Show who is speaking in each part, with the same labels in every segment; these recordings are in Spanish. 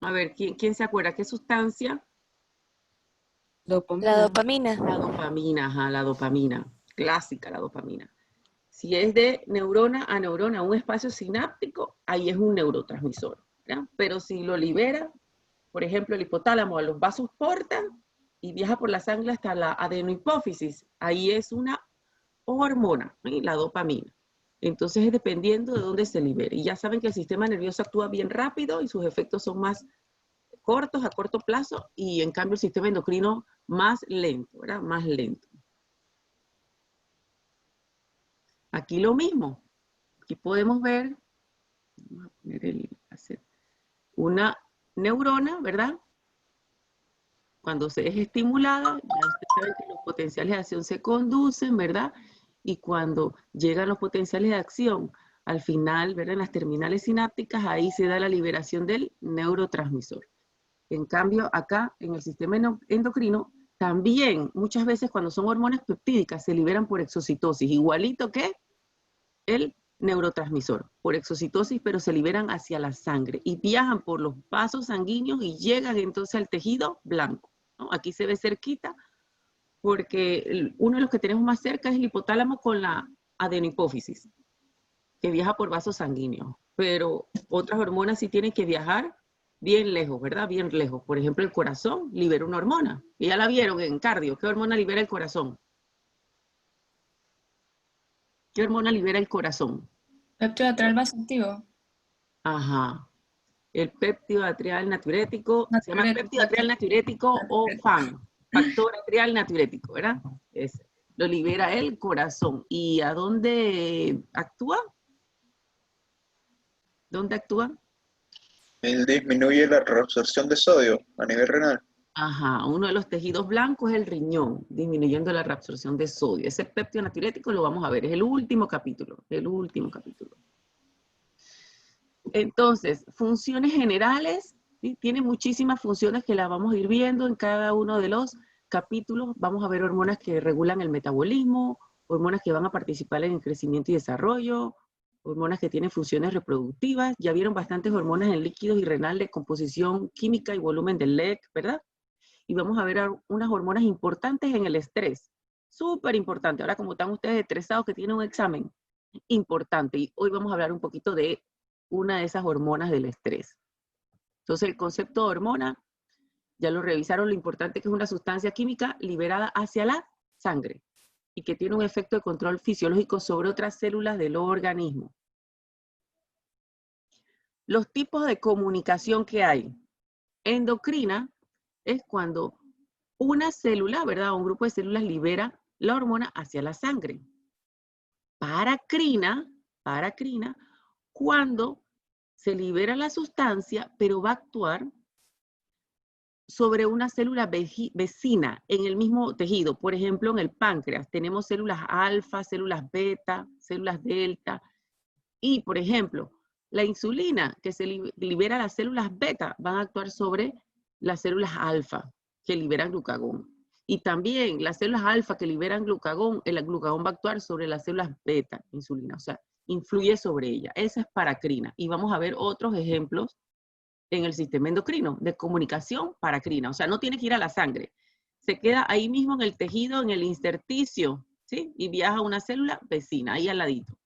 Speaker 1: A ver, ¿quién se acuerda? ¿Qué sustancia?
Speaker 2: La
Speaker 3: Dopamina.
Speaker 2: dopamina.
Speaker 1: La dopamina, ajá, la dopamina. Clásica la dopamina. Si es de neurona a neurona, un espacio sináptico, ahí es un neurotransmisor, ¿verdad? Pero si lo libera, por ejemplo, el hipotálamo a los vasos portan y viaja por la sangre hasta la adenohipófisis, ahí es una hormona, ¿sí? La dopamina. Entonces es dependiendo de dónde se libere. Y ya saben que el sistema nervioso actúa bien rápido y sus efectos son más cortos, a corto plazo, y en cambio el sistema endocrino más lento, ¿verdad? Más lento. Aquí lo mismo. Aquí podemos ver, vamos a poner una neurona, ¿verdad? Cuando se es estimulada, ya ustedes saben que los potenciales de acción se conducen, ¿verdad? Y cuando llegan los potenciales de acción al final, ¿verdad? En las terminales sinápticas, ahí se da la liberación del neurotransmisor. En cambio, acá en el sistema endocrino, también muchas veces cuando son hormonas peptídicas se liberan por exocitosis, igualito que el neurotransmisor, por exocitosis, pero se liberan hacia la sangre y viajan por los vasos sanguíneos y llegan entonces al tejido blanco, ¿no? Aquí se ve cerquita porque uno de los que tenemos más cerca es el hipotálamo con la adenohipófisis, que viaja por vasos sanguíneos, pero otras hormonas sí tienen que viajar bien lejos, ¿verdad? Bien lejos. Por ejemplo, el corazón libera una hormona. Y ya la vieron en cardio. ¿Qué hormona libera el corazón? ¿Qué hormona libera el corazón?
Speaker 3: Péptido atrial vasoactivo.
Speaker 1: Ajá. El péptido atrial natriurético, se llama péptido atrial natriurético o FAN, factor atrial natriurético, ¿verdad? Lo libera el corazón. ¿Y a dónde actúa? ¿Dónde actúa?
Speaker 4: Él disminuye la reabsorción de sodio a nivel renal.
Speaker 1: Ajá, uno de los tejidos blancos es el riñón, disminuyendo la reabsorción de sodio. Ese péptido natriurético lo vamos a ver, es el último capítulo, el último capítulo. Entonces, funciones generales, ¿sí? Tiene muchísimas funciones que las vamos a ir viendo en cada uno de los capítulos. Vamos a ver hormonas que regulan el metabolismo, hormonas que van a participar en el crecimiento y desarrollo, hormonas que tienen funciones reproductivas. Ya vieron bastantes hormonas en líquidos y renal de composición química y volumen del LEC, ¿verdad? Y vamos a ver unas hormonas importantes en el estrés. Súper importante. Ahora, como están ustedes estresados que tienen un examen importante, y hoy vamos a hablar un poquito de una de esas hormonas del estrés. Entonces, el concepto de hormona, ya lo revisaron, lo importante que es una sustancia química liberada hacia la sangre y que tiene un efecto de control fisiológico sobre otras células del organismo. Los tipos de comunicación que hay. Endocrina es cuando una célula, ¿verdad? Un grupo de células libera la hormona hacia la sangre. Paracrina, cuando se libera la sustancia, pero va a actuar sobre una célula vecina en el mismo tejido. Por ejemplo, en el páncreas tenemos células alfa, células beta, células delta. Y, por ejemplo, la insulina que se libera las células beta van a actuar sobre las células alfa que liberan glucagón. Y también las células alfa que liberan glucagón, el glucagón va a actuar sobre las células beta, insulina, o sea, influye sobre ella. Esa es paracrina. Y vamos a ver otros ejemplos en el sistema endocrino de comunicación paracrina. O sea, no tiene que ir a la sangre. Se queda ahí mismo en el tejido, en el intersticio, ¿sí? Y viaja a una célula vecina, ahí al ladito.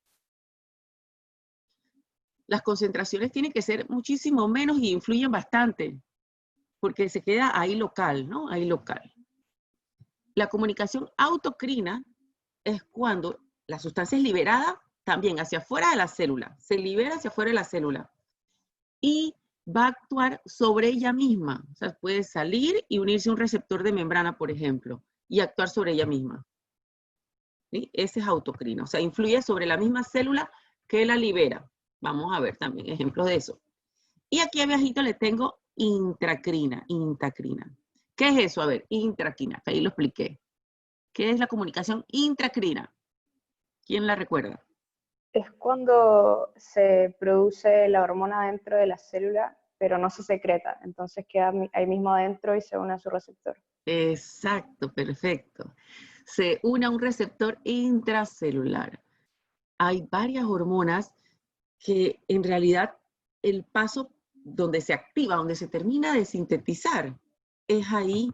Speaker 1: Las concentraciones tienen que ser muchísimo menos y influyen bastante, porque se queda ahí local, ¿no? Ahí local. La comunicación autocrina es cuando la sustancia es liberada también hacia afuera de la célula, se libera hacia afuera de la célula y va a actuar sobre ella misma. O sea, puede salir y unirse a un receptor de membrana, por ejemplo, y actuar sobre ella misma. ¿Sí? Ese es autocrina, o sea, influye sobre la misma célula que la libera. Vamos a ver también ejemplos de eso. Y aquí abajito le tengo intracrina. ¿Qué es eso? A ver, intracrina, que ahí lo expliqué. ¿Qué es la comunicación intracrina? ¿Quién la recuerda?
Speaker 5: Es cuando se produce la hormona dentro de la célula, pero no se secreta, entonces queda ahí mismo adentro y se une a su receptor.
Speaker 1: Exacto, perfecto. Se une a un receptor intracelular. Hay varias hormonas que en realidad el paso donde se activa, donde se termina de sintetizar, es ahí,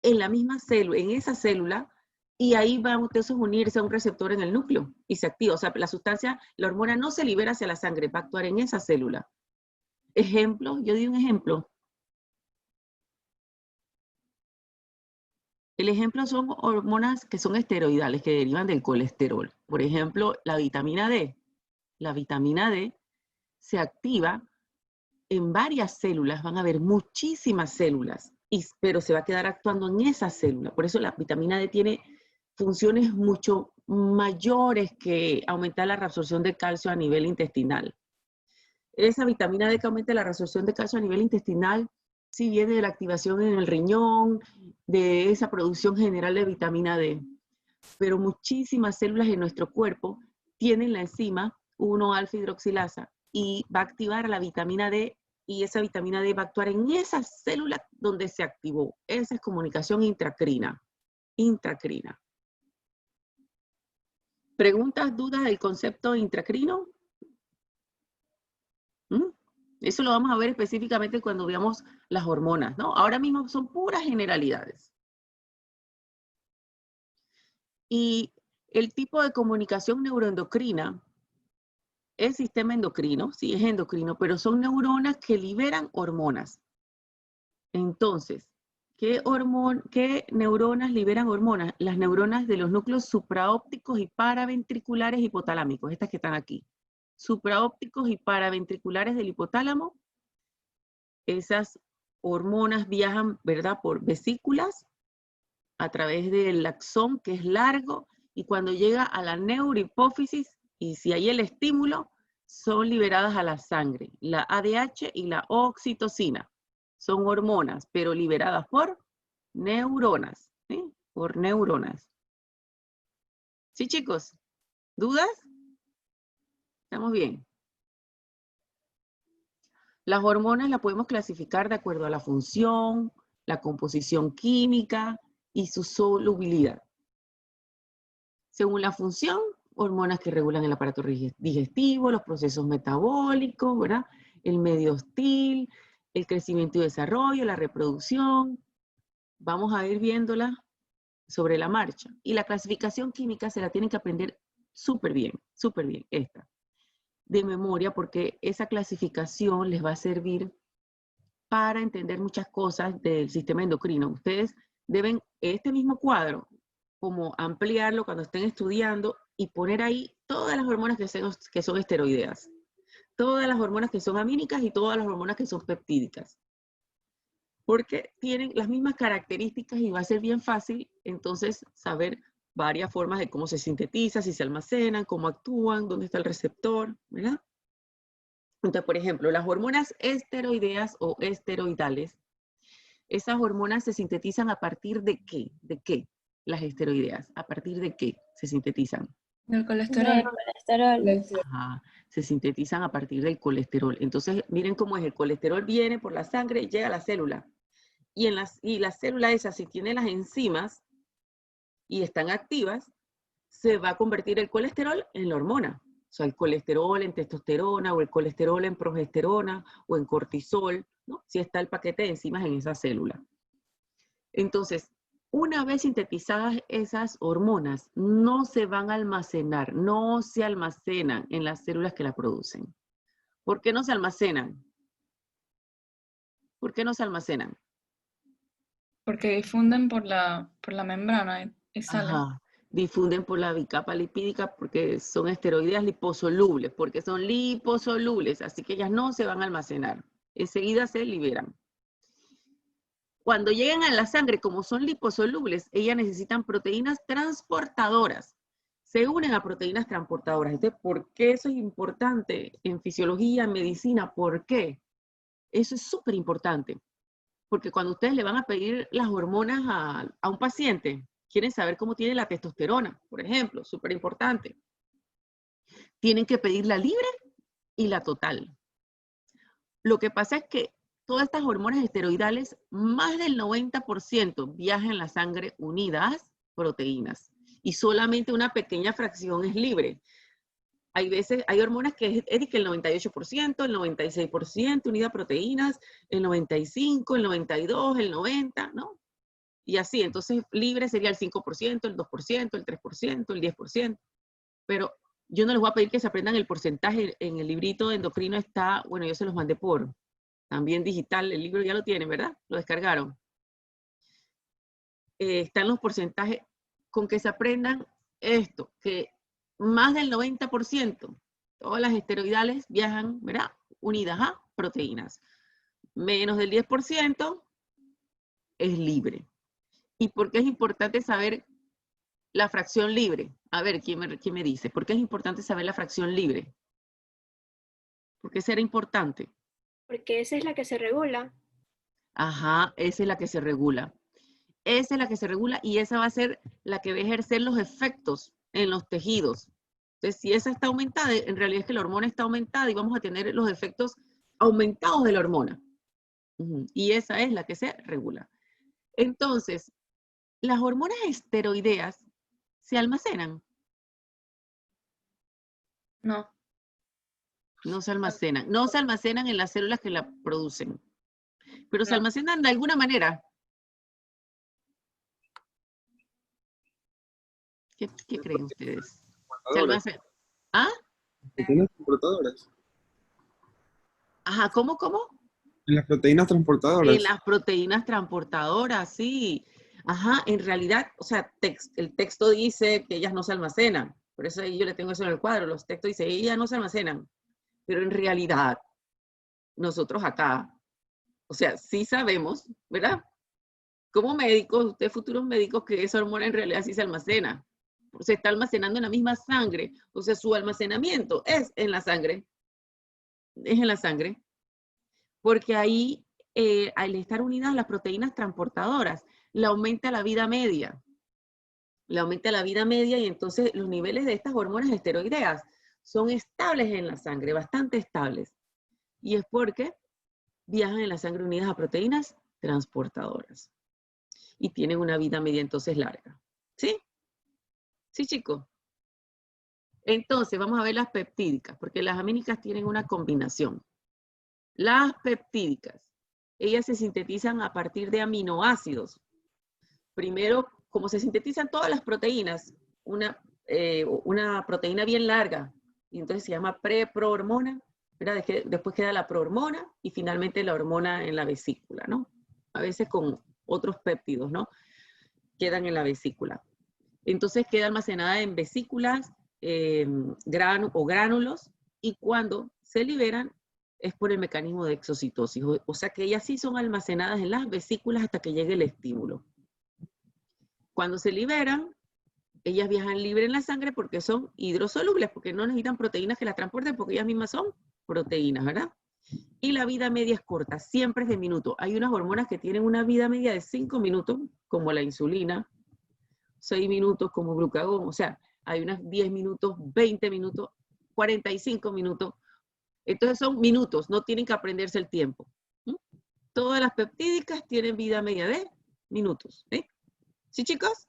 Speaker 1: en la misma célula, en esa célula, y ahí va entonces a unirse a un receptor en el núcleo y se activa. O sea, la sustancia, la hormona no se libera hacia la sangre, va a actuar en esa célula. Ejemplo, yo di un ejemplo. El ejemplo son hormonas que son esteroidales, que derivan del colesterol. Por ejemplo, la vitamina D. La vitamina D se activa en varias células, van a haber muchísimas células, pero se va a quedar actuando en esa célula. Por eso la vitamina D tiene funciones mucho mayores que aumentar la reabsorción de calcio a nivel intestinal. Esa vitamina D que aumenta la reabsorción de calcio a nivel intestinal, sí viene de la activación en el riñón, de esa producción general de vitamina D. Pero muchísimas células en nuestro cuerpo tienen la enzima 1-alfa-hidroxilasa y va a activar a la vitamina D y esa vitamina D va a actuar en esa célula donde se activó. Esa es comunicación intracrina. Intracrina. ¿Preguntas, dudas del concepto intracrino? Eso lo vamos a ver específicamente cuando veamos las hormonas, ¿no? Ahora mismo son puras generalidades. Y el tipo de comunicación neuroendocrina es sistema endocrino, sí es endocrino, pero son neuronas que liberan hormonas. Entonces, ¿qué neuronas liberan hormonas? Las neuronas de los núcleos supraópticos y paraventriculares hipotalámicos, estas que están aquí. Supraópticos y paraventriculares del hipotálamo. Esas hormonas viajan, ¿verdad?, por vesículas a través del axón, que es largo, y cuando llega a la neurohipófisis, y si hay el estímulo, son liberadas a la sangre. La ADH y la oxitocina son hormonas, pero liberadas por neuronas, ¿sí? Por neuronas. ¿Sí, chicos? ¿Dudas? ¿Estamos bien? Las hormonas las podemos clasificar de acuerdo a la función, la composición química y su solubilidad. Según la función, hormonas que regulan el aparato digestivo, los procesos metabólicos, ¿verdad? El medio hostil, el crecimiento y desarrollo, la reproducción. Vamos a ir viéndola sobre la marcha. Y la clasificación química se la tienen que aprender súper bien, esta, de memoria, porque esa clasificación les va a servir para entender muchas cosas del sistema endocrino. Ustedes deben, este mismo cuadro, como ampliarlo cuando estén estudiando y poner ahí todas las hormonas que son esteroideas, todas las hormonas que son amínicas y todas las hormonas que son peptídicas. Porque tienen las mismas características y va a ser bien fácil entonces saber varias formas de cómo se sintetiza, si se almacenan, cómo actúan, dónde está el receptor, ¿verdad? Entonces, por ejemplo, las hormonas esteroideas o esteroidales, esas hormonas se sintetizan a partir de ¿qué? ¿De qué? Las esteroideas, ¿a partir de qué se sintetizan?
Speaker 3: Del colesterol.
Speaker 1: Ajá, se sintetizan a partir del colesterol. Entonces, miren cómo es, el colesterol viene por la sangre y llega a la célula. Y la célula esa, si tiene las enzimas y están activas, se va a convertir el colesterol en la hormona. O sea, el colesterol en testosterona o el colesterol en progesterona o en cortisol, ¿no? Si está el paquete de enzimas en esa célula. Entonces, una vez sintetizadas esas hormonas, no se van a almacenar, no se almacenan en las células que la producen. ¿Por qué no se almacenan? ¿Por qué no se almacenan?
Speaker 3: Porque difunden por la membrana y salen.
Speaker 1: Ajá, difunden por la bicapa lipídica porque son esteroideas liposolubles, porque son liposolubles, así que ellas no se van a almacenar. Enseguida se liberan. Cuando llegan a la sangre, como son liposolubles, ellas necesitan proteínas transportadoras. Se unen a proteínas transportadoras. Entonces, ¿por qué eso es importante en fisiología, en medicina? ¿Por qué? Eso es súper importante. Porque cuando ustedes le van a pedir las hormonas a un paciente, quieren saber cómo tiene la testosterona, por ejemplo, súper importante. Tienen que pedir la libre y la total. Lo que pasa es que todas estas hormonas esteroidales, más del 90% viajan en la sangre unidas proteínas y solamente una pequeña fracción es libre. Hay veces, hay hormonas que es que el 98%, el 96%, unidad de proteínas, el 95%, el 92%, el 90%, ¿no? Y así, entonces libre sería el 5%, el 2%, el 3%, el 10%. Pero yo no les voy a pedir que se aprendan el porcentaje. En el librito de endocrino está, bueno, yo se los mandé por también digital, el libro ya lo tienen, ¿verdad? Lo descargaron. Están los porcentajes con que se aprendan esto, que más del 90%, todas las esteroidales viajan, ¿verdad? Unidas a proteínas. Menos del 10% es libre. ¿Y por qué es importante saber la fracción libre? A ver, ¿quién me dice? ¿Por qué es importante saber la fracción libre? ¿Por qué será importante?
Speaker 6: Porque esa es la que se regula.
Speaker 1: Ajá, esa es la que se regula. Esa es la que se regula y esa va a ser la que va a ejercer los efectos en los tejidos. Entonces, si esa está aumentada, en realidad es que la hormona está aumentada y vamos a tener los efectos aumentados de la hormona. Y esa es la que se regula. Entonces, las hormonas esteroideas se almacenan.
Speaker 3: No.
Speaker 1: No se almacenan. No se almacenan en las células que la producen. Pero se
Speaker 3: No.
Speaker 1: almacenan de alguna manera. ¿Qué creen ustedes? Se almacenan. ¿Ah?
Speaker 7: Proteínas transportadoras.
Speaker 1: Ajá, ¿cómo?
Speaker 7: En las proteínas transportadoras.
Speaker 1: En las proteínas transportadoras, sí. Ajá, en realidad, o sea, el texto dice que ellas no se almacenan. Por eso ahí yo le tengo eso en el cuadro. Los textos dicen, ellas no se almacenan. Pero en realidad, nosotros acá, o sea, sí sabemos, ¿verdad? Como médicos, ustedes futuros médicos, que esa hormona en realidad sí se almacena. Se está almacenando en la misma sangre. O sea, su almacenamiento es en la sangre. Es en la sangre. Porque ahí, al estar unidas las proteínas transportadoras, le aumenta la vida media. Le aumenta la vida media y entonces los niveles de estas hormonas esteroideas son estables en la sangre, bastante estables. Y es porque viajan en la sangre unidas a proteínas transportadoras. Y tienen una vida media entonces larga. ¿Sí? Sí, chicos. Entonces, vamos a ver las peptídicas, porque las amínicas tienen una combinación. Las peptídicas, ellas se sintetizan a partir de aminoácidos. Primero, como se sintetizan todas las proteínas, una proteína bien larga, y entonces se llama preprohormona, ¿verdad? Después queda la prohormona y finalmente la hormona en la vesícula, ¿no? A veces con otros péptidos, ¿no? Quedan en la vesícula. Entonces queda almacenada en vesículas o gránulos, y cuando se liberan es por el mecanismo de exocitosis. O sea que ellas sí son almacenadas en las vesículas hasta que llegue el estímulo. Cuando se liberan, ellas viajan libre en la sangre porque son hidrosolubles, porque no necesitan proteínas que las transporten, porque ellas mismas son proteínas, ¿verdad? Y la vida media es corta, siempre es de minutos. Hay unas hormonas que tienen una vida media de 5 minutos, como la insulina, 6 minutos como glucagón, o sea, hay unas 10 minutos, 20 minutos, 45 minutos. Entonces son minutos, no tienen que aprenderse el tiempo. Todas las peptídicas tienen vida media de minutos. ¿Sí, chicos?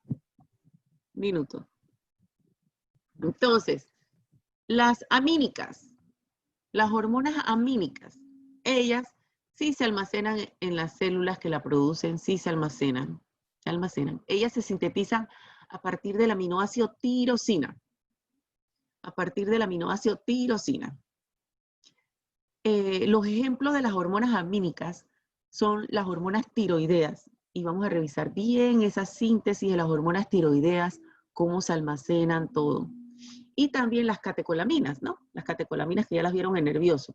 Speaker 1: Minutos. Entonces, las amínicas, las hormonas amínicas, ellas sí se almacenan en las células que la producen, sí se almacenan. Ellas se sintetizan a partir del aminoácido tirosina. A partir del aminoácido tirosina. Los ejemplos de las hormonas amínicas son las hormonas tiroideas. Y vamos a revisar bien esa síntesis de las hormonas tiroideas, cómo se almacenan, todo. Y también las catecolaminas, ¿no? Las catecolaminas que ya las vieron en nervioso.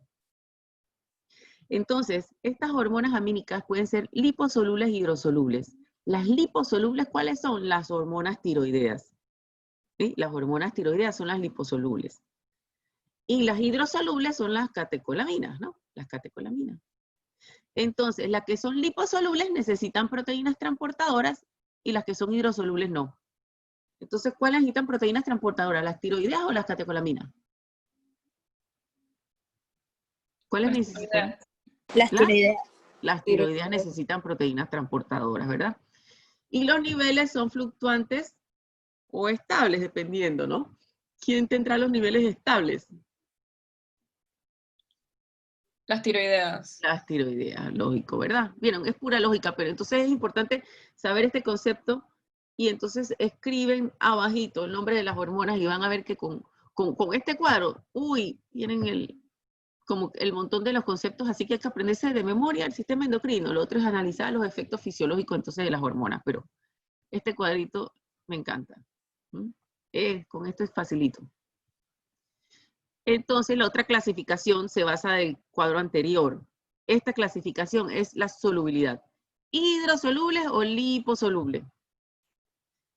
Speaker 1: Entonces, estas hormonas amínicas pueden ser liposolubles e hidrosolubles. Las liposolubles, ¿cuáles son? Las hormonas tiroideas. ¿Sí? Las hormonas tiroideas son las liposolubles. Y las hidrosolubles son las catecolaminas, ¿no? Las catecolaminas. Entonces, las que son liposolubles necesitan proteínas transportadoras y las que son hidrosolubles no. Entonces, ¿cuáles necesitan proteínas transportadoras? ¿Las tiroideas o las catecolaminas? ¿Cuáles necesitan?
Speaker 6: Las tiroideas.
Speaker 1: Las tiroideas necesitan proteínas transportadoras, ¿verdad? Y los niveles son fluctuantes o estables, dependiendo, ¿no? ¿Quién tendrá los niveles estables?
Speaker 3: Las tiroideas.
Speaker 1: Las tiroideas, lógico, ¿verdad? Vieron, es pura lógica, pero entonces es importante saber este concepto y entonces escriben abajito el nombre de las hormonas y van a ver que con este cuadro, uy, tienen como el montón de los conceptos, así que hay que aprenderse de memoria el sistema endocrino. Lo otro es analizar los efectos fisiológicos entonces de las hormonas, pero este cuadrito me encanta. ¿Mm? Con esto es facilito. Entonces, la otra clasificación se basa del cuadro anterior. Esta clasificación es la solubilidad. ¿Hidrosolubles o liposolubles?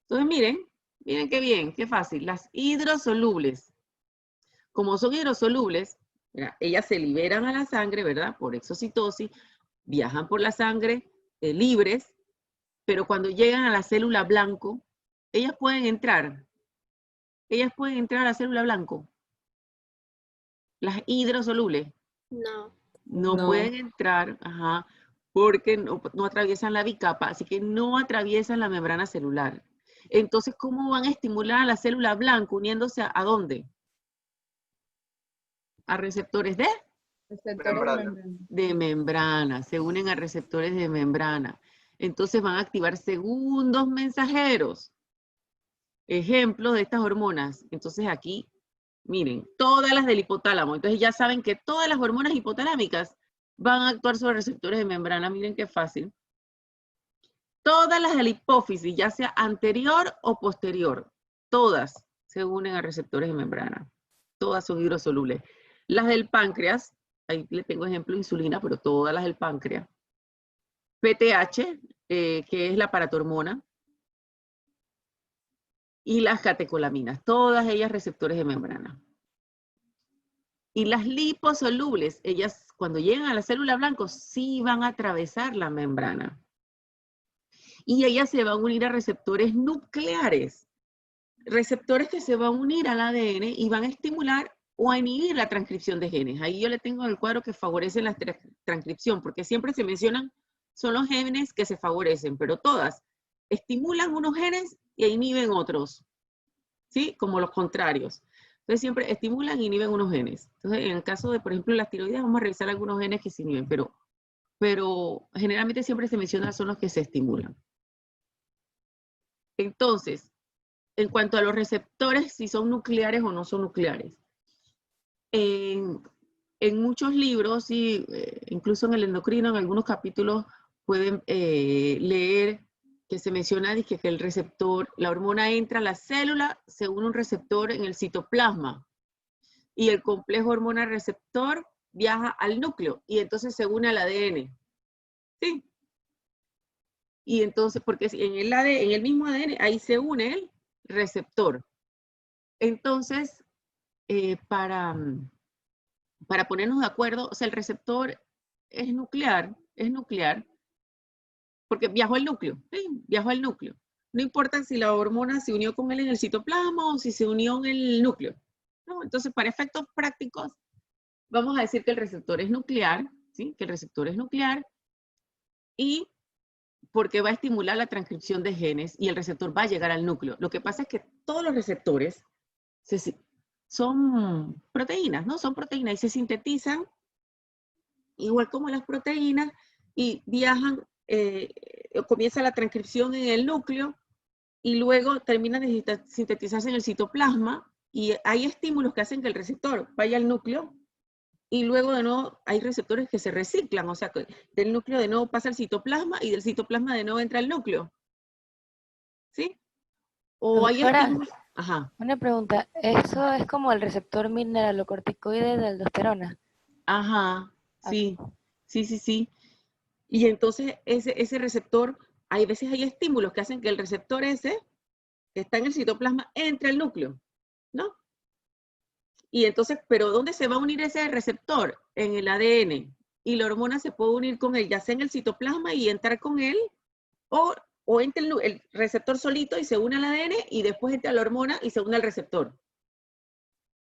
Speaker 1: Entonces, miren qué bien, qué fácil. Las hidrosolubles, como son hidrosolubles, mira, ellas se liberan a la sangre, ¿verdad? Por exocitosis, viajan por la sangre libres, pero cuando llegan a la célula blanco, ellas pueden entrar a la célula blanco. Las hidrosolubles
Speaker 6: No.
Speaker 1: no
Speaker 2: No.
Speaker 1: pueden entrar, ajá, porque no atraviesan la bicapa, así que no atraviesan la membrana celular. Entonces, ¿cómo van a estimular a la célula blanca uniéndose a dónde? A receptores
Speaker 4: Membrana.
Speaker 1: de membrana, se unen a receptores de membrana. Entonces van a activar segundos mensajeros. Ejemplos de estas hormonas. Entonces aquí, miren, todas las del hipotálamo. Entonces ya saben que todas las hormonas hipotalámicas van a actuar sobre receptores de membrana. Miren qué fácil. Todas las de la hipófisis, ya sea anterior o posterior, todas se unen a receptores de membrana. Todas son hidrosolubles. Las del páncreas, ahí le tengo ejemplo de insulina, pero todas las del páncreas. PTH, que es la paratormona. Y las catecolaminas, todas ellas receptores de membrana. Y las liposolubles, ellas cuando llegan a la célula blanca sí van a atravesar la membrana. Y ellas se van a unir a receptores nucleares. Receptores que se van a unir al ADN y van a estimular o a inhibir la transcripción de genes. Ahí yo le tengo el cuadro que favorece la transcripción, porque siempre se mencionan, son los genes que se favorecen, pero todas estimulan unos genes e inhiben otros, ¿sí? Como los contrarios. Entonces siempre estimulan e inhiben unos genes. Entonces en el caso de, por ejemplo, las tiroides, vamos a revisar algunos genes que se inhiben, pero generalmente siempre se menciona son los que se estimulan. Entonces, en cuanto a los receptores, si son nucleares o no son nucleares. En muchos libros, y incluso en el endocrino, en algunos capítulos, pueden leer que se menciona que el receptor, la hormona entra a la célula, se une un receptor en el citoplasma, y el complejo hormona-receptor viaja al núcleo, y entonces se une al ADN. ¿Sí? Y entonces, porque en el mismo ADN, ahí se une el receptor. Entonces, para ponernos de acuerdo, o sea, el receptor es nuclear, porque viajó al núcleo, ¿sí? Viajó al núcleo. No importa si la hormona se unió con él en el citoplasma o si se unió en el núcleo, ¿no? Entonces, para efectos prácticos, vamos a decir que el receptor es nuclear, ¿sí? Que el receptor es nuclear, y porque va a estimular la transcripción de genes y el receptor va a llegar al núcleo. Lo que pasa es que todos los receptores son proteínas, ¿no? Son proteínas y se sintetizan igual como las proteínas y viajan, comienza la transcripción en el núcleo y luego terminan de sintetizarse en el citoplasma y hay estímulos que hacen que el receptor vaya al núcleo y luego de nuevo hay receptores que se reciclan, o sea, que del núcleo de nuevo pasa al citoplasma y del citoplasma de nuevo entra al núcleo. ¿Sí? O hay
Speaker 2: Doctora,
Speaker 1: estímulos... Ajá.
Speaker 2: una pregunta. ¿Eso es como el receptor mineralocorticoide de aldosterona?
Speaker 1: Ajá, sí, sí. Y entonces ese receptor, hay veces hay estímulos que hacen que el receptor ese, que está en el citoplasma, entre al núcleo, ¿no? Y entonces, ¿pero dónde se va a unir ese receptor? En el ADN. Y la hormona se puede unir con él, ya sea en el citoplasma y entrar con él, o entra el receptor solito y se une al ADN y después entra la hormona y se une al receptor.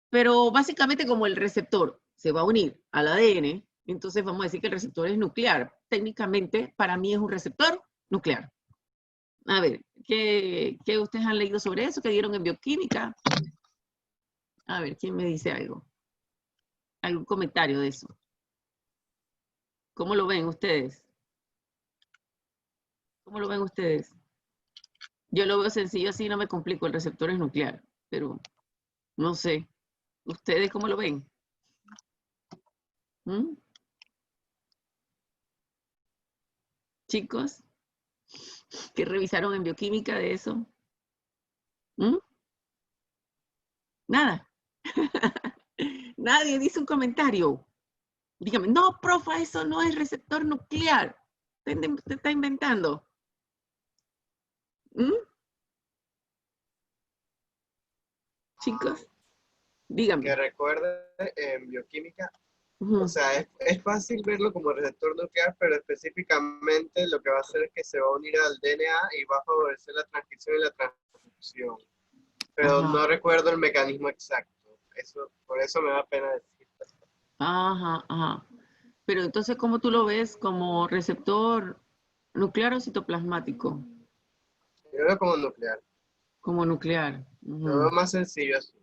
Speaker 1: Pero básicamente como el receptor se va a unir al ADN, entonces vamos a decir que el receptor es nuclear. Técnicamente, para mí es un receptor nuclear. A ver, ¿qué ustedes han leído sobre eso? ¿Qué dieron en bioquímica? A ver, ¿quién me dice algo? ¿Algún comentario de eso? ¿Cómo lo ven ustedes? ¿Cómo lo ven ustedes? Yo lo veo sencillo así, no me complico, el receptor es nuclear, pero no sé. ¿Ustedes cómo lo ven? ¿Mm? Chicos, ¿qué revisaron en bioquímica de eso? ¿Mm? Nada. Nadie dice un comentario. Dígame, no, profa, eso no es receptor nuclear. Usted está inventando. ¿Mm? Chicos, dígame.
Speaker 8: Que recuerde en bioquímica,
Speaker 1: Ujú.
Speaker 8: o sea, es fácil verlo como receptor nuclear, pero específicamente lo que va a hacer es que se va a unir al DNA y va a favorecer la transcripción y la transcripción. Pero
Speaker 1: Ajá.
Speaker 8: no recuerdo el mecanismo exacto. Por eso me da pena decir.
Speaker 1: Ajá, ajá. Pero entonces, ¿cómo tú lo ves? ¿Como receptor nuclear o citoplasmático?
Speaker 8: Yo lo veo como nuclear.
Speaker 1: Como nuclear.
Speaker 8: Lo
Speaker 1: Ujú.
Speaker 8: veo más sencillo así.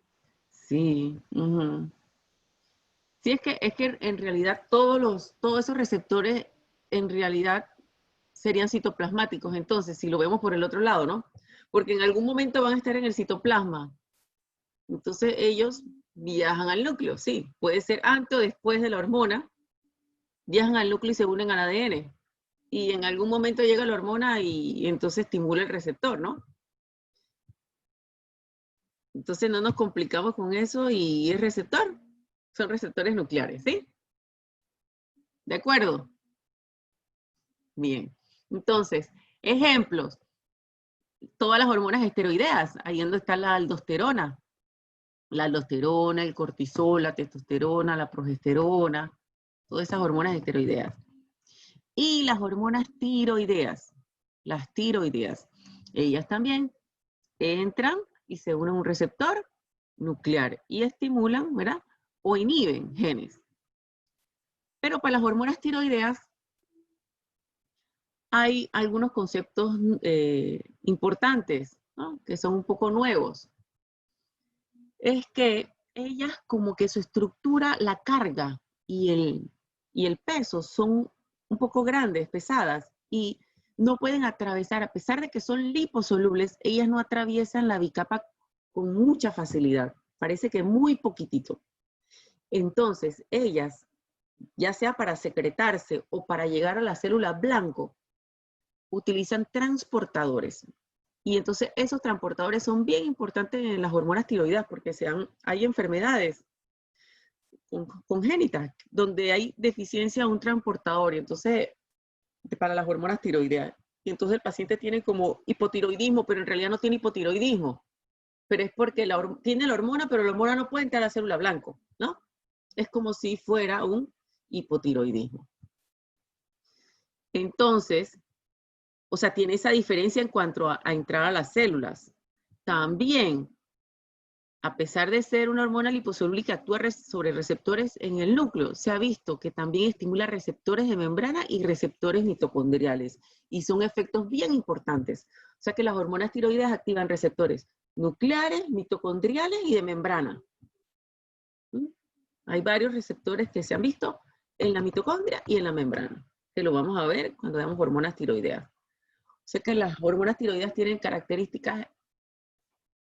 Speaker 1: Sí. Ujú. Sí, es que en realidad todos esos receptores en realidad serían citoplasmáticos. Entonces, si lo vemos por el otro lado, ¿no? Porque en algún momento van a estar en el citoplasma. Entonces ellos viajan al núcleo, sí. Puede ser antes o después de la hormona, viajan al núcleo y se unen al ADN. Y en algún momento llega la hormona y entonces estimula el receptor, ¿no? Entonces no nos complicamos con eso y es receptor. Son receptores nucleares, ¿sí? ¿De acuerdo? Bien. Entonces, ejemplos. Todas las hormonas esteroideas, ahí donde está la aldosterona. La aldosterona, el cortisol, la testosterona, la progesterona, todas esas hormonas esteroideas. Y las hormonas tiroideas, las tiroideas, ellas también entran y se unen a un receptor nuclear y estimulan, ¿verdad? O inhiben genes. Pero para las hormonas tiroideas hay algunos conceptos importantes, ¿no? Que son un poco nuevos. Es que ellas como que su estructura, la carga y el peso son un poco grandes, pesadas, y no pueden atravesar, a pesar de que son liposolubles, ellas no atraviesan la bicapa con mucha facilidad. Parece que muy poquitito. Entonces, ellas, ya sea para secretarse o para llegar a la célula blanco, utilizan transportadores. Y entonces esos transportadores son bien importantes en las hormonas tiroideas porque hay enfermedades congénitas donde hay deficiencia de un transportador y entonces para las hormonas tiroideas. Y entonces el paciente tiene como hipotiroidismo, pero en realidad no tiene hipotiroidismo. Pero es porque tiene la hormona, pero la hormona no puede entrar a la célula blanco, ¿no? Es como si fuera un hipotiroidismo. Entonces, o sea, tiene esa diferencia en cuanto a entrar a las células. También, a pesar de ser una hormona liposoluble que actúa sobre receptores en el núcleo, se ha visto que también estimula receptores de membrana y receptores mitocondriales. Y son efectos bien importantes. O sea que las hormonas tiroideas activan receptores nucleares, mitocondriales y de membrana. ¿Mm? Hay varios receptores que se han visto en la mitocondria y en la membrana, que lo vamos a ver cuando veamos hormonas tiroideas. O sea que las hormonas tiroideas tienen características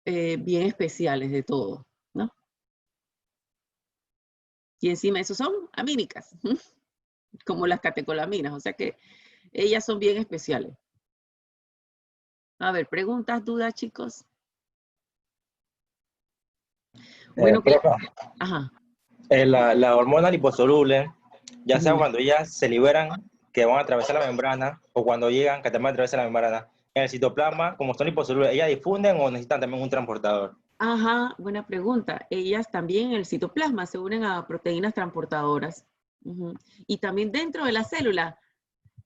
Speaker 1: bien especiales de todo, ¿no? Y encima esos son amínicas, como las catecolaminas, o sea que ellas son bien especiales. A ver, preguntas, dudas, chicos. Bueno,
Speaker 9: Profa,
Speaker 1: ajá.
Speaker 9: la hormona liposoluble, ya sea
Speaker 1: Ujú.
Speaker 9: cuando ellas se liberan, que van a atravesar la membrana, o cuando llegan, que también atraviesan la membrana, en el citoplasma, como son liposolubles, ¿ellas difunden o necesitan también un transportador?
Speaker 1: Ajá, buena pregunta. Ellas también en el citoplasma se unen a proteínas transportadoras. Ujú. Y también dentro de la célula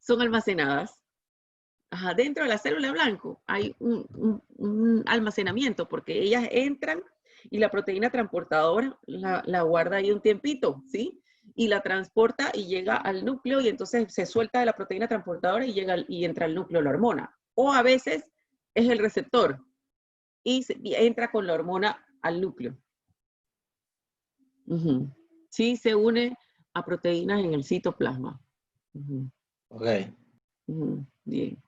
Speaker 1: son almacenadas. Ajá, dentro de la célula blanco hay un almacenamiento porque ellas entran y la proteína transportadora la guarda ahí un tiempito, ¿sí? Y la transporta y llega al núcleo y entonces se suelta de la proteína transportadora y entra al núcleo la hormona. O a veces es el receptor y entra con la hormona al núcleo. Ujú. Sí, se une a proteínas en el citoplasma. Ujú,
Speaker 9: Ok.
Speaker 1: ujú, bien.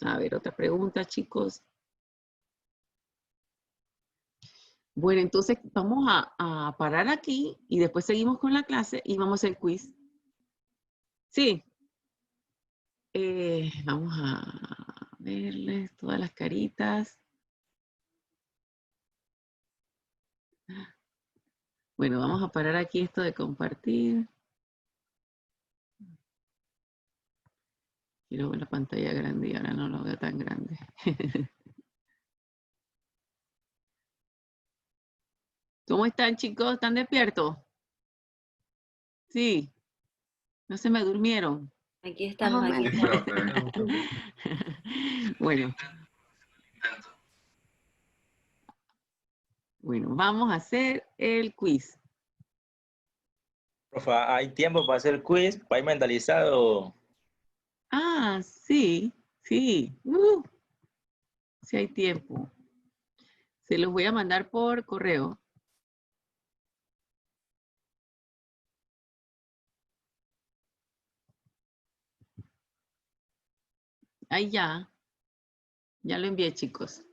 Speaker 1: A ver, otra pregunta, chicos. Bueno, entonces vamos a parar aquí y después seguimos con la clase y vamos al quiz. Sí. Vamos a verles todas las caritas. Bueno, vamos a parar aquí esto de compartir. Quiero ver la pantalla grande y ahora no lo veo tan grande. ¿Cómo están, chicos? ¿Están despiertos? Sí. No se me durmieron.
Speaker 6: Aquí estamos, aquí
Speaker 7: Sí,
Speaker 6: estamos.
Speaker 7: profe.
Speaker 1: Bueno, bueno, vamos a hacer el quiz.
Speaker 9: Profe, ¿hay tiempo para hacer el quiz? ¿Para ir mentalizado?
Speaker 1: Ah, sí, sí. Sí hay tiempo. Se los voy a mandar por correo. Ahí ya. Ya lo envié, chicos.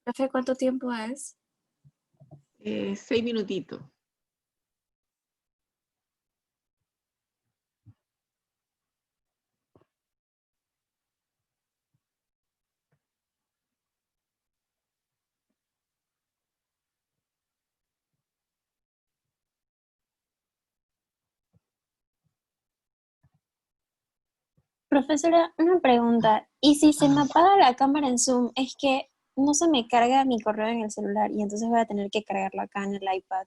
Speaker 6: Profe, ¿cuánto tiempo es?
Speaker 1: 6 minutitos.
Speaker 10: Profesora, una pregunta. ¿Y si se me apaga la cámara en Zoom? Es que no se me carga mi correo en el celular y entonces voy a tener que cargarlo acá en el iPad.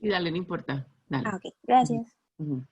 Speaker 1: Y dale, no importa. Dale.
Speaker 10: Ah, ok, gracias.
Speaker 1: Ujú.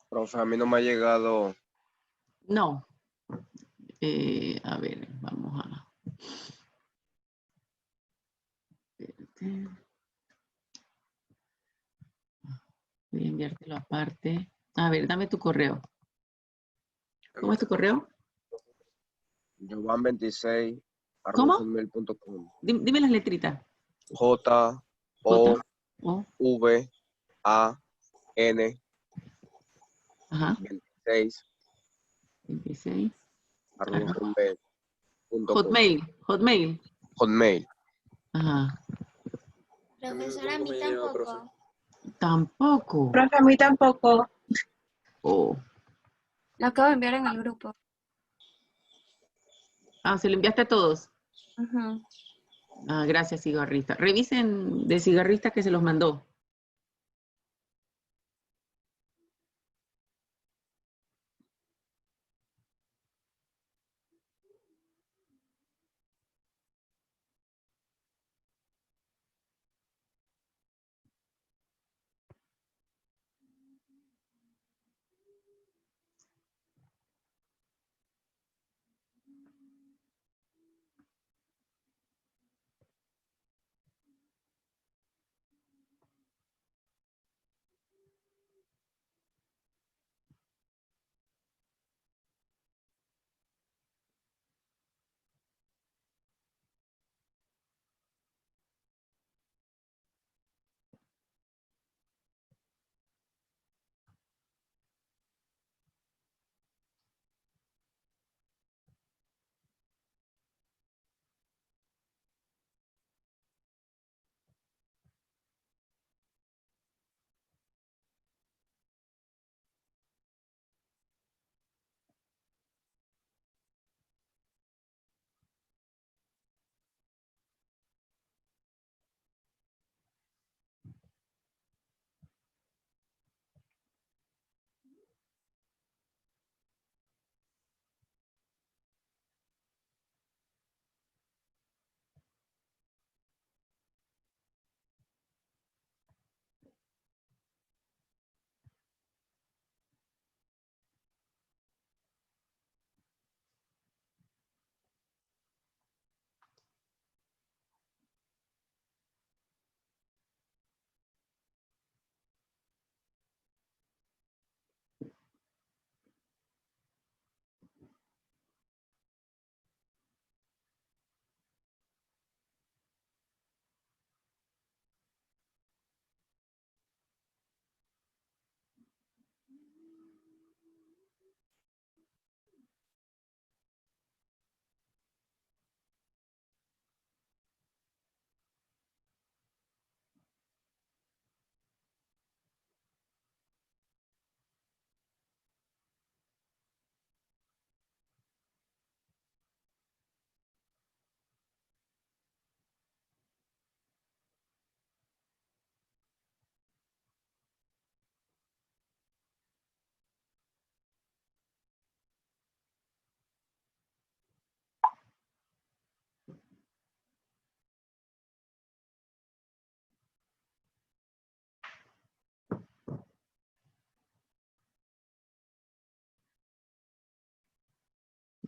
Speaker 8: Profe, a mí no me ha llegado.
Speaker 1: No. A ver, vamos a... Espérate. Voy a enviártelo aparte. A ver, dame tu correo. ¿Cómo es tu correo?
Speaker 8: Jovan26
Speaker 1: ¿Cómo?
Speaker 8: @hotmail.com.
Speaker 1: Dime las letritas.
Speaker 8: J
Speaker 1: J,
Speaker 8: O
Speaker 1: O,
Speaker 8: V A N
Speaker 1: ajá,
Speaker 8: 26
Speaker 1: 26, ajá.
Speaker 8: @hotmail.com.
Speaker 1: Hotmail.
Speaker 8: Hotmail.
Speaker 1: Ajá.
Speaker 6: Profesora, a mí tampoco.
Speaker 1: Tampoco.
Speaker 11: Profe, a mí tampoco.
Speaker 1: Oh.
Speaker 6: Lo acabo de enviar en el grupo.
Speaker 1: Ah, se lo enviaste a todos.
Speaker 6: Ujú.
Speaker 1: Ah, gracias, cigarrista. Revisen de cigarrista que se los mandó.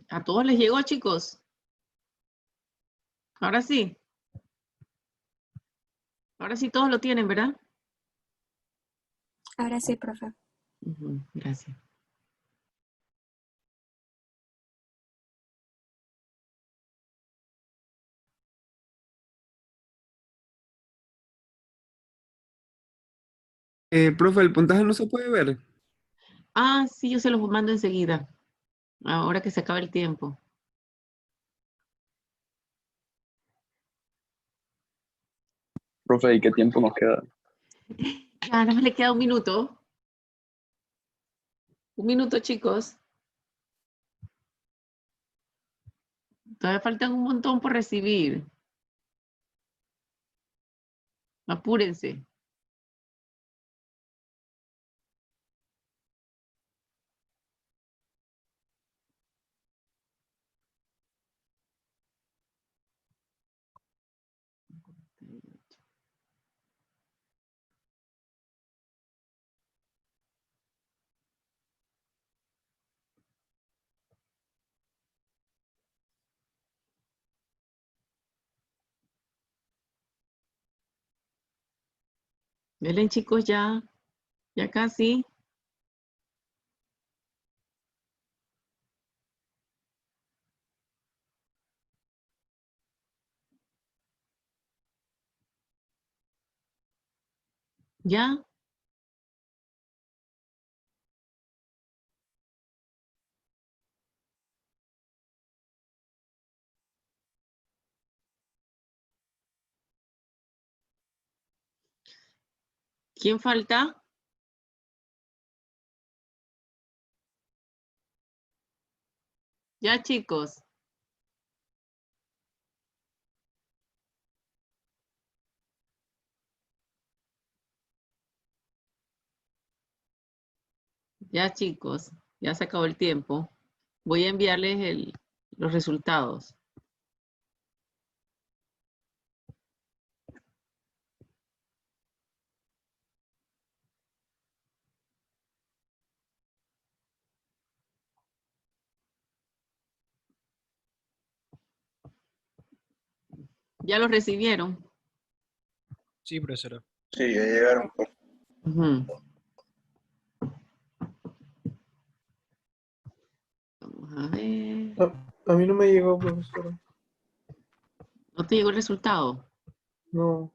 Speaker 1: ¿A todos les llegó, chicos? Ahora sí. Ahora sí todos lo tienen, ¿verdad?
Speaker 6: Ahora sí, profe.
Speaker 1: Gracias.
Speaker 7: Profe, el puntaje no se puede ver.
Speaker 1: Ah, sí, yo se los mando enseguida. Ahora que se acaba el tiempo.
Speaker 11: Profe, ¿y qué tiempo nos queda?
Speaker 1: Ya, nada más le queda un minuto. Un minuto, chicos. Todavía faltan un montón por recibir. Apúrense. Ven, chicos, ya casi. ¿Ya? ¿Quién falta? Ya, chicos. Ya, chicos. Ya se acabó el tiempo. Voy a enviarles los resultados. ¿Ya los recibieron?
Speaker 12: Sí, profesora.
Speaker 4: Sí, ya llegaron.
Speaker 1: Ujú. Vamos a ver.
Speaker 13: A mí no me llegó, profesora.
Speaker 1: ¿No te llegó el resultado?
Speaker 13: No.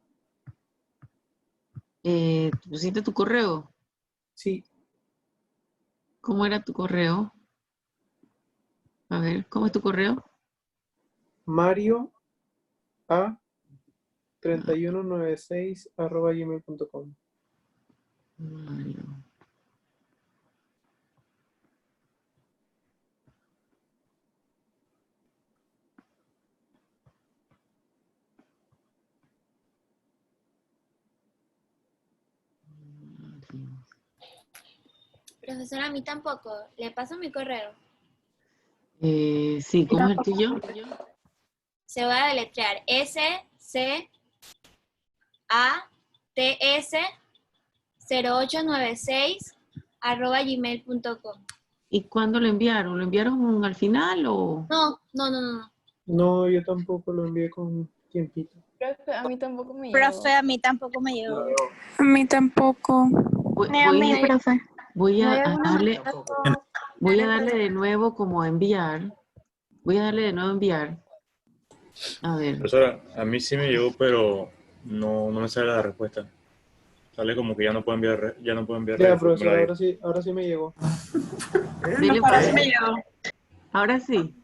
Speaker 1: ¿Pusiste tu correo?
Speaker 13: Sí.
Speaker 1: ¿Cómo era tu correo? A ver, ¿cómo es tu correo?
Speaker 13: Mario A 3196@gmail.com.
Speaker 1: Mario.
Speaker 6: Profesora, a mí tampoco. Le paso mi correo.
Speaker 1: Sí, ¿cómo es el tuyo?
Speaker 6: Se va a deletrear SCATS0896@gmail.com.
Speaker 1: ¿Y cuándo lo enviaron? ¿Lo enviaron al final o...?
Speaker 6: No.
Speaker 13: No, yo tampoco lo envié con tiempito.
Speaker 14: Profe, a mí tampoco me llegó.
Speaker 15: Profe, a mí tampoco me llegó.
Speaker 6: A mí tampoco.
Speaker 1: Voy a darle de nuevo como enviar. Voy a darle de nuevo enviar. A ver.
Speaker 16: Profesora, a mí sí me llegó, pero no me sale la respuesta. Sale como que ya no puedo enviar.
Speaker 13: Ya,
Speaker 16: el
Speaker 13: profesora,
Speaker 16: formulario.
Speaker 13: ahora sí me llegó.
Speaker 1: Ahora sí me llegó. ¿Ahora sí?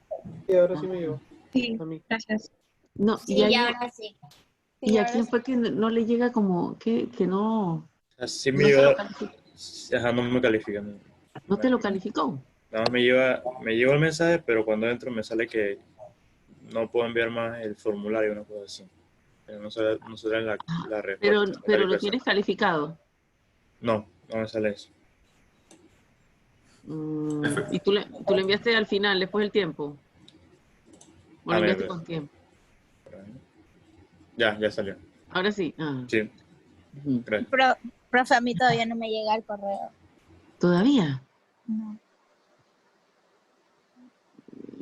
Speaker 13: Sí, ahora sí me llegó.
Speaker 6: Sí,
Speaker 13: a mí.
Speaker 6: gracias.
Speaker 1: No,
Speaker 6: Sí, ya ahora sí.
Speaker 1: ¿Y a quién fue que no le llega como que no?
Speaker 16: Así
Speaker 1: No
Speaker 16: me
Speaker 1: te
Speaker 16: llegó.
Speaker 1: lo calificó.
Speaker 16: Ajá, no me califican.
Speaker 1: ¿No te lo calificó?
Speaker 16: Nada más me llegó el mensaje, pero cuando entro me sale que no puedo enviar más el formulario, una cosa así. Pero no sale la respuesta.
Speaker 1: Pero lo tienes calificado.
Speaker 16: No me sale eso.
Speaker 1: ¿Y tú le enviaste al final, después del tiempo? ¿O lo enviaste con tiempo?
Speaker 16: Ya salió.
Speaker 1: Ahora sí.
Speaker 16: Sí. Gracias.
Speaker 15: Profe, a mí todavía no me llega el correo.
Speaker 1: ¿Todavía?
Speaker 15: No.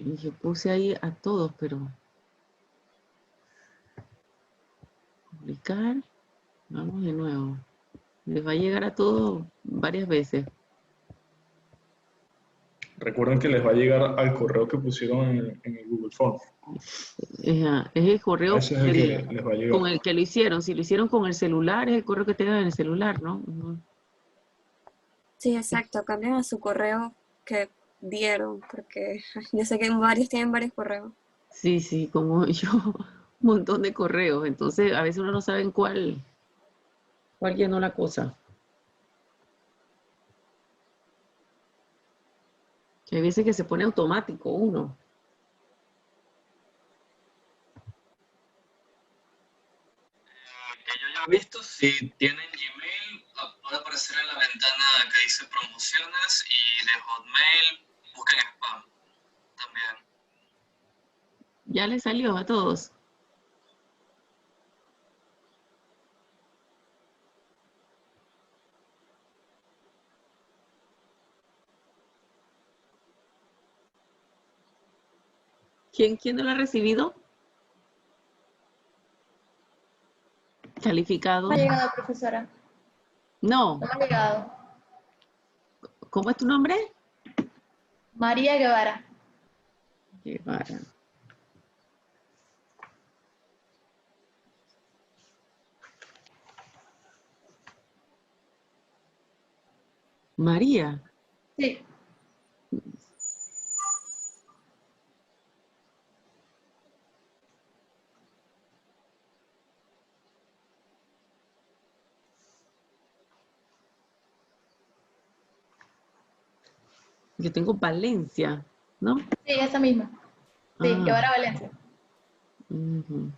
Speaker 1: Y yo puse ahí a todos, pero... Publicar. Vamos de nuevo. Les va a llegar a todos varias veces.
Speaker 17: Recuerden que les va a llegar al correo que pusieron en el Google Form.
Speaker 1: Es el correo
Speaker 17: Ese es el que les va a llegar.
Speaker 1: con el que lo hicieron. Si lo hicieron con el celular, es el correo que tengan en el celular, ¿no? Ujú.
Speaker 18: Sí, exacto. Cambien a su correo que dieron, porque yo sé que varios tienen varios correos.
Speaker 1: Sí, sí, como yo, un montón de correos. Entonces, a veces uno no sabe en cuál llenó la cosa. Que hay veces que se pone automático uno.
Speaker 19: Que yo haya visto, si tienen Gmail, puede aparecer en la ventana que dice promociones y de Hotmail, busquen spam también.
Speaker 1: Ya le salió a todos. ¿Quién no lo ha recibido? Calificado.
Speaker 14: No ha llegado, profesora.
Speaker 1: No.
Speaker 14: No ha llegado.
Speaker 1: ¿Cómo es tu nombre?
Speaker 14: María Guevara.
Speaker 1: Guevara. María.
Speaker 14: Sí.
Speaker 1: Yo tengo Valencia, ¿no?
Speaker 14: Sí, esa misma. Sí,
Speaker 1: Ah.
Speaker 14: Guevara Valencia.
Speaker 1: Ujú.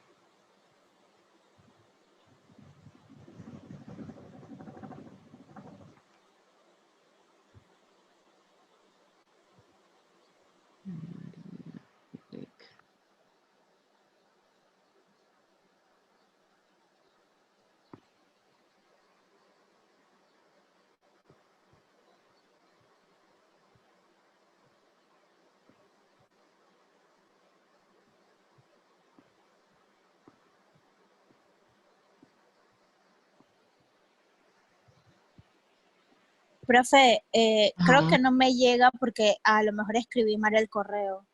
Speaker 15: Profe, creo
Speaker 1: Ajá.
Speaker 15: que no me llega porque a lo mejor escribí mal el correo.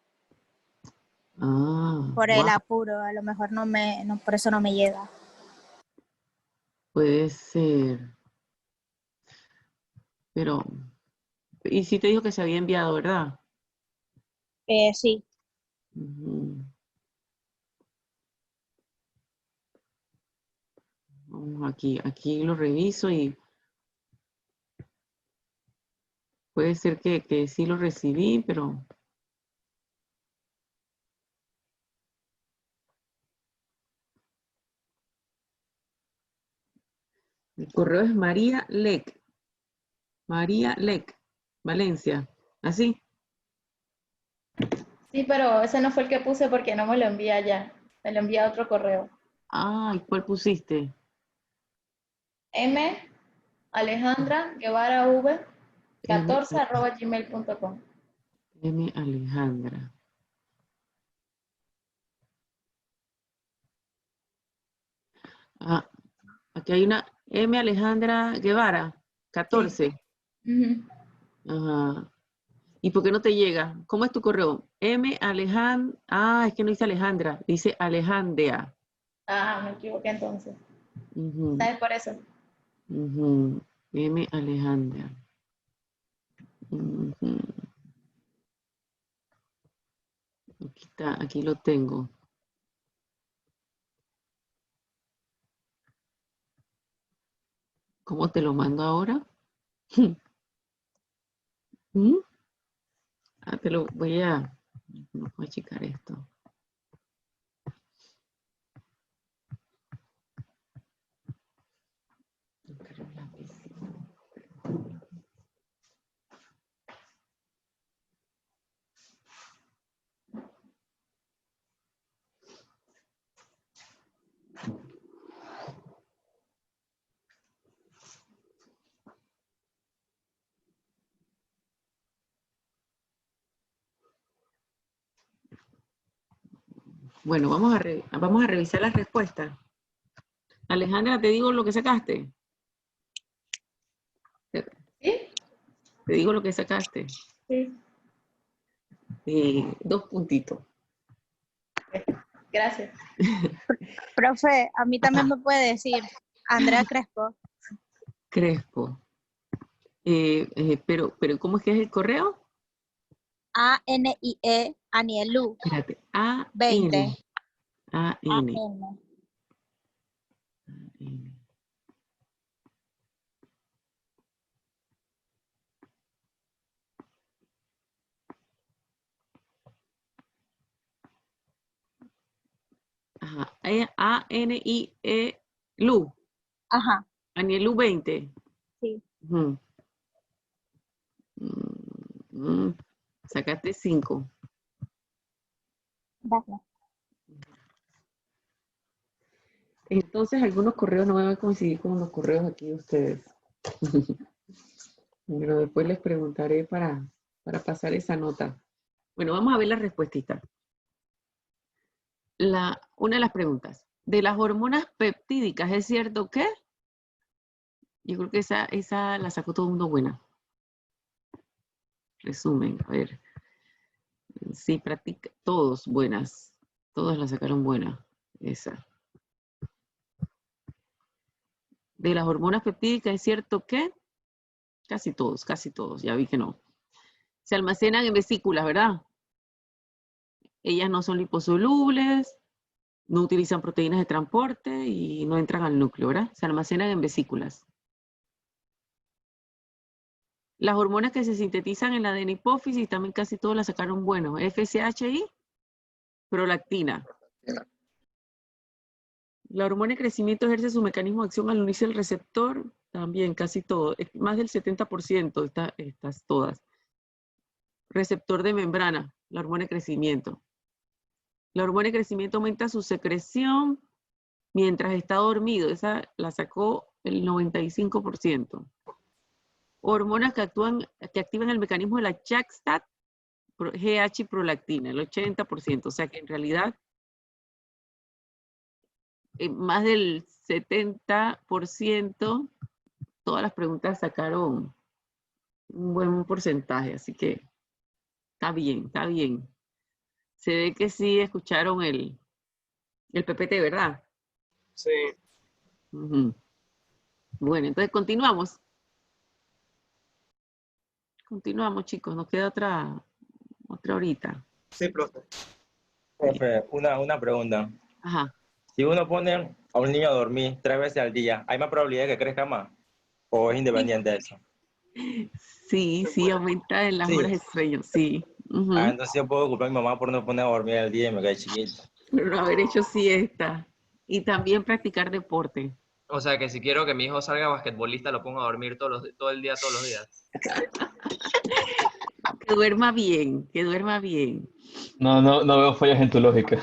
Speaker 15: Por el
Speaker 1: Guau.
Speaker 15: apuro, a lo mejor por eso no me llega.
Speaker 1: Puede ser. Pero, y sí te dijo que se había enviado, ¿verdad?
Speaker 15: Sí.
Speaker 1: Ujú. Vamos aquí lo reviso y puede ser que sí lo recibí, pero el correo es María Lec, Valencia, ¿así?
Speaker 14: Sí, pero ese no fue el que puse porque no me lo envía ya. Me lo envía a otro correo.
Speaker 1: Ah, ¿y cuál pusiste?
Speaker 14: M Alejandra Guevara V
Speaker 1: M,
Speaker 14: 14@gmail.com.
Speaker 1: M Alejandra. Ah, aquí hay una M Alejandra Guevara, 14.
Speaker 14: Ujú.
Speaker 1: Ajá. ¿Y por qué no te llega? ¿Cómo es tu correo? M Alejandra. Ah, es que no dice Alejandra, dice Alejandra.
Speaker 14: Ah, me equivoqué entonces.
Speaker 1: Ujú,
Speaker 14: ¿Sabes por eso?
Speaker 1: ujú. M Alejandra. Ujú. Aquí está, aquí lo tengo. ¿Cómo te lo mando ahora? ¿Mm? Ah, te lo voy a... No puedo checar esto. Bueno, vamos a revisar las respuestas. Alejandra, ¿te digo lo que sacaste?
Speaker 14: ¿Sí?
Speaker 1: Te digo lo que sacaste.
Speaker 14: Sí.
Speaker 1: 2 puntitos.
Speaker 14: Gracias.
Speaker 15: Profe, a mí también me puede decir Andrea Crespo.
Speaker 1: Crespo. Pero ¿cómo es que es el correo?
Speaker 15: A-N-I-E, Anielú.
Speaker 1: Espérate. A-N.
Speaker 15: 20.
Speaker 1: A-N.
Speaker 15: A-N.
Speaker 1: Ajá. A-N-I-E, Lu.
Speaker 15: Ajá.
Speaker 1: Anielú 20.
Speaker 15: Sí.
Speaker 1: Ujú. Sacaste 5.
Speaker 15: Gracias.
Speaker 1: Entonces, algunos correos no van a coincidir con los correos aquí de ustedes. Pero después les preguntaré para pasar esa nota. Bueno, vamos a ver la respuestita. Una de las preguntas. De las hormonas peptídicas, ¿es cierto que? Yo creo que esa la sacó todo el mundo buena. Resumen, a ver. Sí, practica, todos buenas. Todas la sacaron buena. Esa. De las hormonas peptídicas, ¿es cierto que? Casi todos, ya vi que no. Se almacenan en vesículas, ¿verdad? Ellas no son liposolubles, no utilizan proteínas de transporte y no entran al núcleo, ¿verdad? Se almacenan en vesículas. Las hormonas que se sintetizan en la ADN hipófisis también casi todas las sacaron buenos. FSH y prolactina. La hormona de crecimiento ejerce su mecanismo de acción al unirse al receptor, también casi todo, más del 70% estas todas. Receptor de membrana, la hormona de crecimiento. La hormona de crecimiento aumenta su secreción mientras está dormido, esa la sacó el 95%. Hormonas que activan el mecanismo de la JAK-STAT, GH y prolactina, el 80%, o sea que en realidad más del 70%, todas las preguntas sacaron un buen porcentaje, así que está bien, está bien. Se ve que sí escucharon el PPT, ¿verdad?
Speaker 8: Sí.
Speaker 1: Ujú. Bueno, entonces continuamos. Continuamos, chicos, nos queda otra horita.
Speaker 8: Sí, profe.
Speaker 9: Profe, una pregunta.
Speaker 1: Ajá.
Speaker 9: Si uno pone a un niño a dormir 3 veces al día, ¿hay más probabilidad de que crezca más? ¿O es independiente de eso?
Speaker 1: Sí, aumenta en las horas de sueño, sí. Ujú.
Speaker 9: Entonces yo puedo culpar a mi mamá por no poner a dormir al día y me cae chiquito.
Speaker 1: Por no haber hecho siesta. Y también practicar deporte.
Speaker 12: O sea que si quiero que mi hijo salga basquetbolista, lo pongo a dormir todo el día, todos los días.
Speaker 1: Que duerma bien, que duerma bien.
Speaker 11: No veo fallas en tu lógica.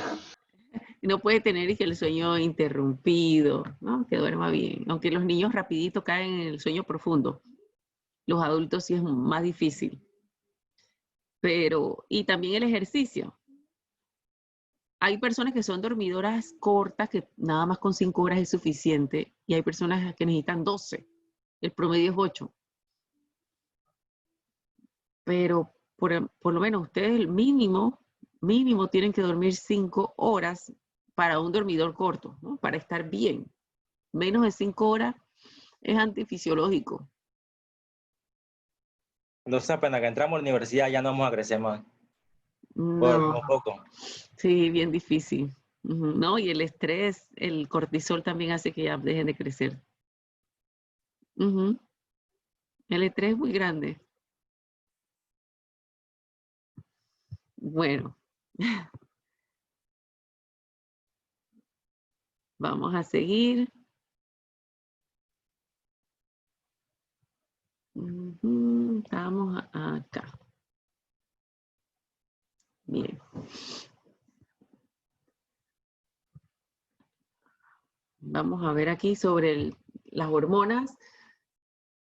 Speaker 1: No puede tener el sueño interrumpido, ¿no? Que duerma bien. Aunque los niños rapidito caen en el sueño profundo. Los adultos sí es más difícil. Y también el ejercicio. Hay personas que son dormidoras cortas, que nada más con 5 horas es suficiente, y hay personas que necesitan 12. El promedio es 8. Pero por lo menos ustedes el mínimo tienen que dormir 5 horas para un dormidor corto, ¿no? Para estar bien. Menos de 5 horas es antifisiológico.
Speaker 9: Entonces apenas que entramos a la universidad ya no vamos a crecer más.
Speaker 1: No.
Speaker 9: Un poco.
Speaker 1: Sí, bien difícil. No, y el estrés, el cortisol también hace que ya dejen de crecer. El estrés es muy grande. Bueno. Vamos a seguir. Estamos acá. Bien. Vamos a ver aquí sobre las hormonas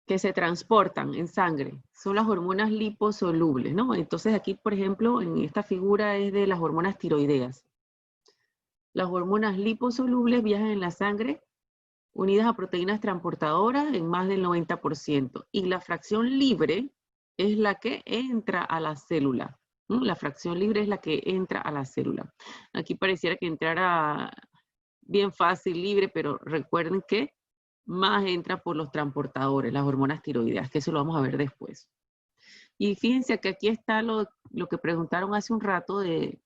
Speaker 1: que se transportan en sangre. Son las hormonas liposolubles, ¿no? Entonces aquí, por ejemplo, en esta figura es de las hormonas tiroideas. Las hormonas liposolubles viajan en la sangre unidas a proteínas transportadoras en más del 90%. Y la fracción libre es la que entra a la célula. La fracción libre es la que entra a la célula. Aquí pareciera que entrara bien fácil, libre, pero recuerden que más entra por los transportadores, las hormonas tiroideas, que eso lo vamos a ver después. Y fíjense que aquí está lo que preguntaron hace un rato de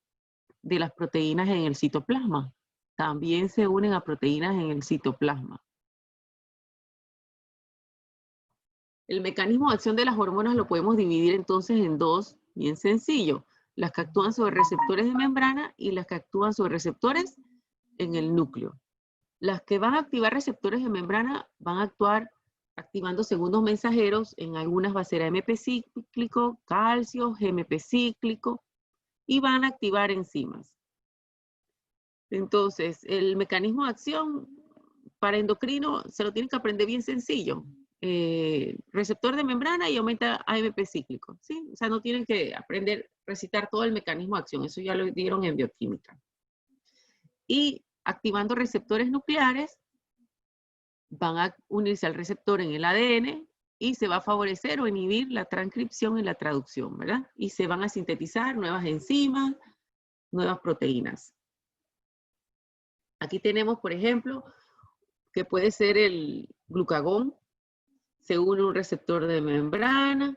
Speaker 1: las proteínas en el citoplasma. También se unen a proteínas en el citoplasma. El mecanismo de acción de las hormonas lo podemos dividir entonces en dos, bien sencillo. Las que actúan sobre receptores de membrana y las que actúan sobre receptores en el núcleo. Las que van a activar receptores de membrana van a actuar activando segundos mensajeros. En algunas va a ser AMP cíclico, calcio, GMP cíclico y van a activar enzimas. Entonces, el mecanismo de acción para endocrino se lo tienen que aprender bien sencillo. Receptor de membrana y aumenta AMP cíclico, ¿sí? O sea, no tienen que aprender, recitar todo el mecanismo de acción, eso ya lo dieron en bioquímica. Y activando receptores nucleares, van a unirse al receptor en el ADN y se va a favorecer o inhibir la transcripción y la traducción, ¿verdad? Y se van a sintetizar nuevas enzimas, nuevas proteínas. Aquí tenemos, por ejemplo, que puede ser el glucagón. Se une a un receptor de membrana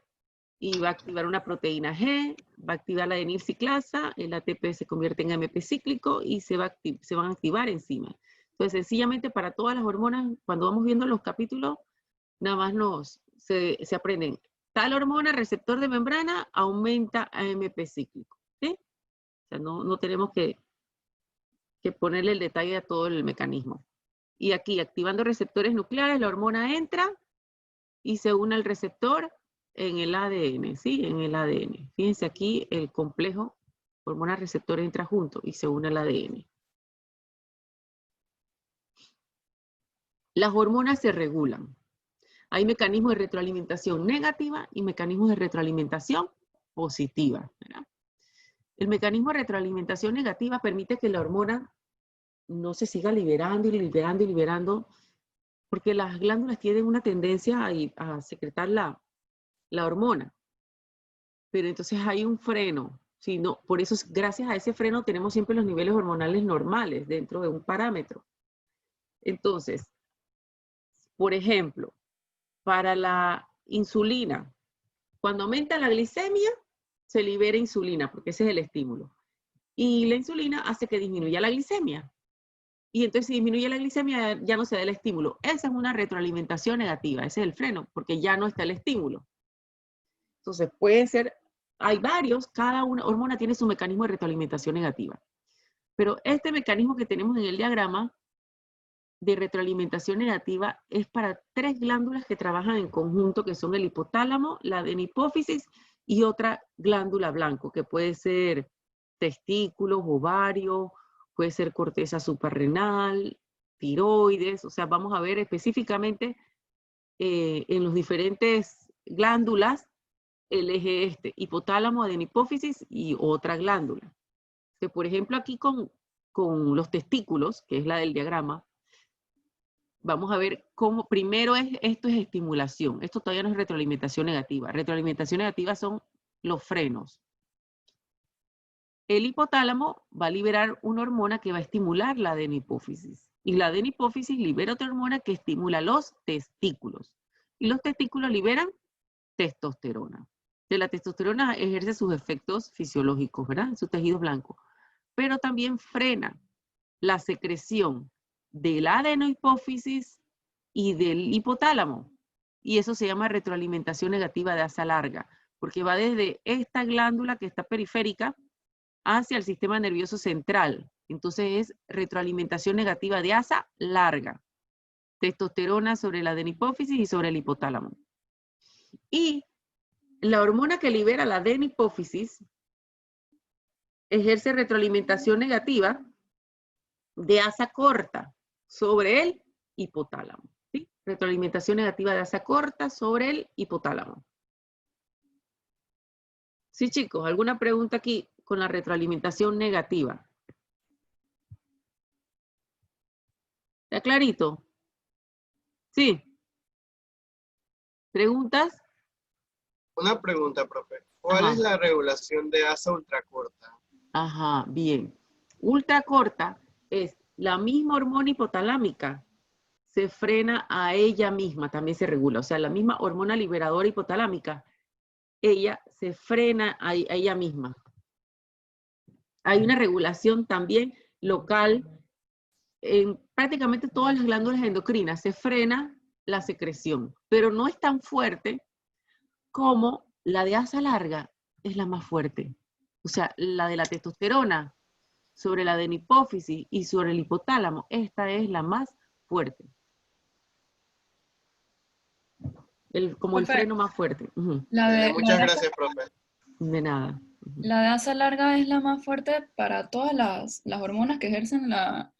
Speaker 1: y va a activar una proteína G, va a activar la adenilciclasa, el ATP se convierte en AMP cíclico y se van a activar enzimas. Entonces, sencillamente para todas las hormonas, cuando vamos viendo los capítulos, nada más se aprenden. Tal hormona, receptor de membrana, aumenta AMP cíclico. ¿Sí? O sea, no tenemos que ponerle el detalle a todo el mecanismo. Y aquí, activando receptores nucleares, la hormona entra y se une al receptor en el ADN, ¿sí? En el ADN. Fíjense aquí, el complejo hormona-receptor entra junto y se une al ADN. Las hormonas se regulan. Hay mecanismos de retroalimentación negativa y mecanismos de retroalimentación positiva, ¿verdad? El mecanismo de retroalimentación negativa permite que la hormona no se siga liberando y liberando y liberando, porque las glándulas tienen una tendencia a secretar la hormona. Pero entonces hay un freno. ¿Sí? No, por eso, gracias a ese freno, tenemos siempre los niveles hormonales normales dentro de un parámetro. Entonces, por ejemplo, para la insulina, cuando aumenta la glicemia, se libera insulina, porque ese es el estímulo. Y la insulina hace que disminuya la glicemia. Y entonces si disminuye la glicemia, ya no se da el estímulo. Esa es una retroalimentación negativa, ese es el freno, porque ya no está el estímulo. Entonces puede ser, hay varios, cada una hormona tiene su mecanismo de retroalimentación negativa. Pero este mecanismo que tenemos en el diagrama de retroalimentación negativa es para 3 glándulas que trabajan en conjunto, que son el hipotálamo, la adenipófisis y otra glándula blanco, que puede ser testículos, ovarios, puede ser corteza suprarrenal, tiroides, o sea, vamos a ver específicamente en los diferentes glándulas el eje hipotálamo, adenipófisis y otra glándula. Que por ejemplo aquí con los testículos, que es la del diagrama, vamos a ver cómo, primero esto es estimulación, esto todavía no es retroalimentación negativa. Retroalimentación negativa son los frenos. El hipotálamo va a liberar una hormona que va a estimular la adenipófisis. Y la adenipófisis libera otra hormona que estimula los testículos. Y los testículos liberan testosterona. Que la testosterona ejerce sus efectos fisiológicos, ¿verdad? En sus tejidos blancos. Pero también frena la secreción de la adenipófisis y del hipotálamo. Y eso se llama retroalimentación negativa de asa larga, porque va desde esta glándula que está periférica hacia el sistema nervioso central. Entonces es retroalimentación negativa de asa larga. Testosterona sobre la adenipófisis y sobre el hipotálamo. Y la hormona que libera la adenipófisis ejerce retroalimentación negativa de asa corta sobre el hipotálamo. ¿Sí? Retroalimentación negativa de asa corta sobre el hipotálamo. Sí, chicos, ¿alguna pregunta aquí con la retroalimentación negativa? ¿Está clarito? Sí. ¿Preguntas?
Speaker 8: Una pregunta, profe. ¿Cuál
Speaker 1: Ajá.
Speaker 8: es la regulación de asa ultracorta?
Speaker 1: Ajá, bien. Ultracorta es la misma hormona hipotalámica. Se frena a ella misma, también se regula. O sea, la misma hormona liberadora hipotalámica, ella se frena a ella misma. Hay una regulación también local en prácticamente todas las glándulas endocrinas. Se frena la secreción, pero no es tan fuerte como la de asa larga es la más fuerte. O sea, la de la testosterona sobre la adenohipófisis y sobre el hipotálamo, esta es la más fuerte. Como el
Speaker 3: Profe,
Speaker 1: freno más fuerte. Ujú.
Speaker 8: Muchas gracias, profe.
Speaker 1: De nada.
Speaker 3: La de asa larga es la más fuerte para todas las hormonas que ejercen la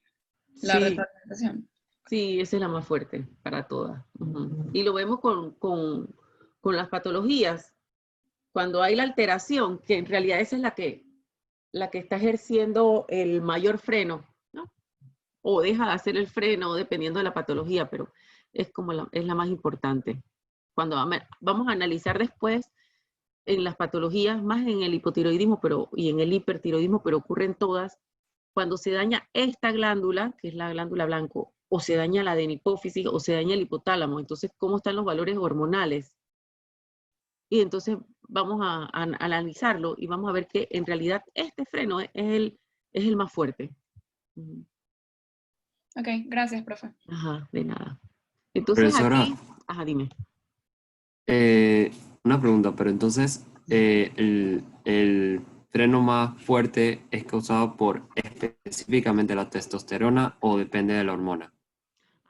Speaker 1: Sí.
Speaker 3: retroalimentación.
Speaker 1: Sí, esa es la más fuerte para todas. Ujú. Y lo vemos con las patologías. Cuando hay la alteración, que en realidad esa es la que está ejerciendo el mayor freno, ¿no? O deja de hacer el freno, dependiendo de la patología, pero es como es la más importante. Cuando vamos a analizar después en las patologías, más en el hipotiroidismo y en el hipertiroidismo, pero ocurren todas, cuando se daña esta glándula, que es la glándula blanco, o se daña la adenohipófisis, o se daña el hipotálamo. Entonces, ¿cómo están los valores hormonales? Y entonces vamos a analizarlo y vamos a ver que en realidad este freno es el más fuerte.
Speaker 3: Ok, gracias, profe.
Speaker 1: Ajá, de nada. Entonces
Speaker 20: Profesora,
Speaker 1: aquí, ajá, dime.
Speaker 20: una pregunta, pero entonces el freno más fuerte es causado por específicamente la testosterona o depende de la hormona.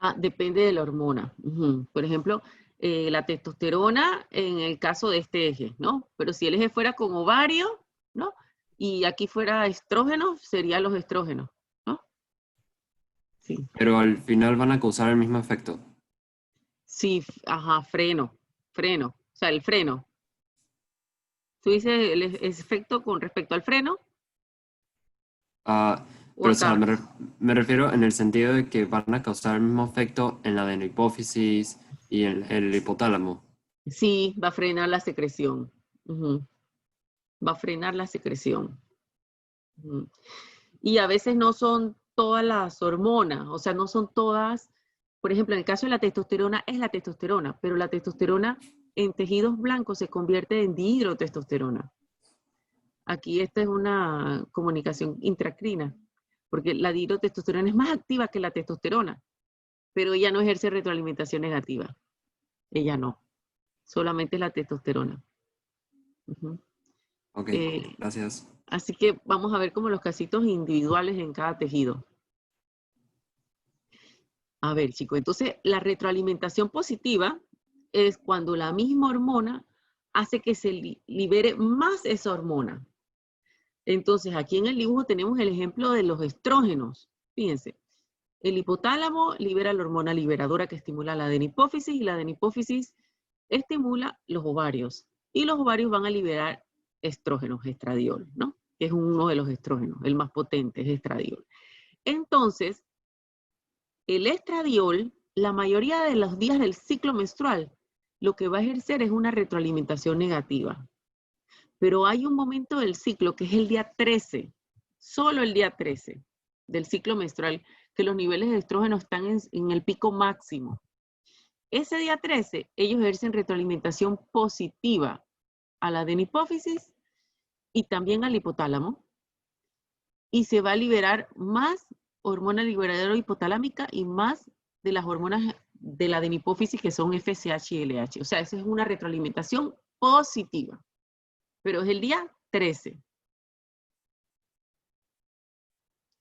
Speaker 1: Ah, depende de la hormona. Ujú. Por ejemplo, la testosterona en el caso de este eje, ¿no? Pero si el eje fuera con ovario, ¿no? Y aquí fuera estrógeno, serían los estrógenos, ¿no? Sí.
Speaker 20: Pero al final van a causar el mismo efecto.
Speaker 1: Sí, ajá, freno. O sea, el freno. ¿Tú dices el efecto con respecto al freno?
Speaker 20: Pero o sea, me refiero en el sentido de que van a causar el mismo efecto en la adenohipófisis y en el hipotálamo.
Speaker 1: Sí, va a frenar la secreción. Ujú. Va a frenar la secreción. Ujú. Y a veces no son todas las hormonas, o sea, no son todas, por ejemplo, en el caso de la testosterona, es la testosterona, pero la testosterona en tejidos blancos se convierte en dihidrotestosterona. Aquí esta es una comunicación intracrina, porque la dihidrotestosterona es más activa que la testosterona, pero ella no ejerce retroalimentación negativa. Ella no, solamente la testosterona. Ujú.
Speaker 20: Ok, gracias.
Speaker 1: Así que vamos a ver como los casitos individuales en cada tejido. A ver, chicos, entonces la retroalimentación positiva es cuando la misma hormona hace que se libere más esa hormona. Entonces, aquí en el dibujo tenemos el ejemplo de los estrógenos. Fíjense, el hipotálamo libera la hormona liberadora que estimula la adenohipófisis y la adenohipófisis estimula los ovarios. Y los ovarios van a liberar estrógenos, estradiol, ¿no? Que es uno de los estrógenos, el más potente es estradiol. Entonces, el estradiol, la mayoría de los días del ciclo menstrual, lo que va a ejercer es una retroalimentación negativa. Pero hay un momento del ciclo que es el día 13, solo el día 13 del ciclo menstrual, que los niveles de estrógeno están en el pico máximo. Ese día 13, ellos ejercen retroalimentación positiva a la adenohipófisis y también al hipotálamo. Y se va a liberar más hormona liberadora hipotalámica y más de las hormonas de la adenohipófisis que son FSH y LH. O sea, esa es una retroalimentación positiva. Pero es el día 13.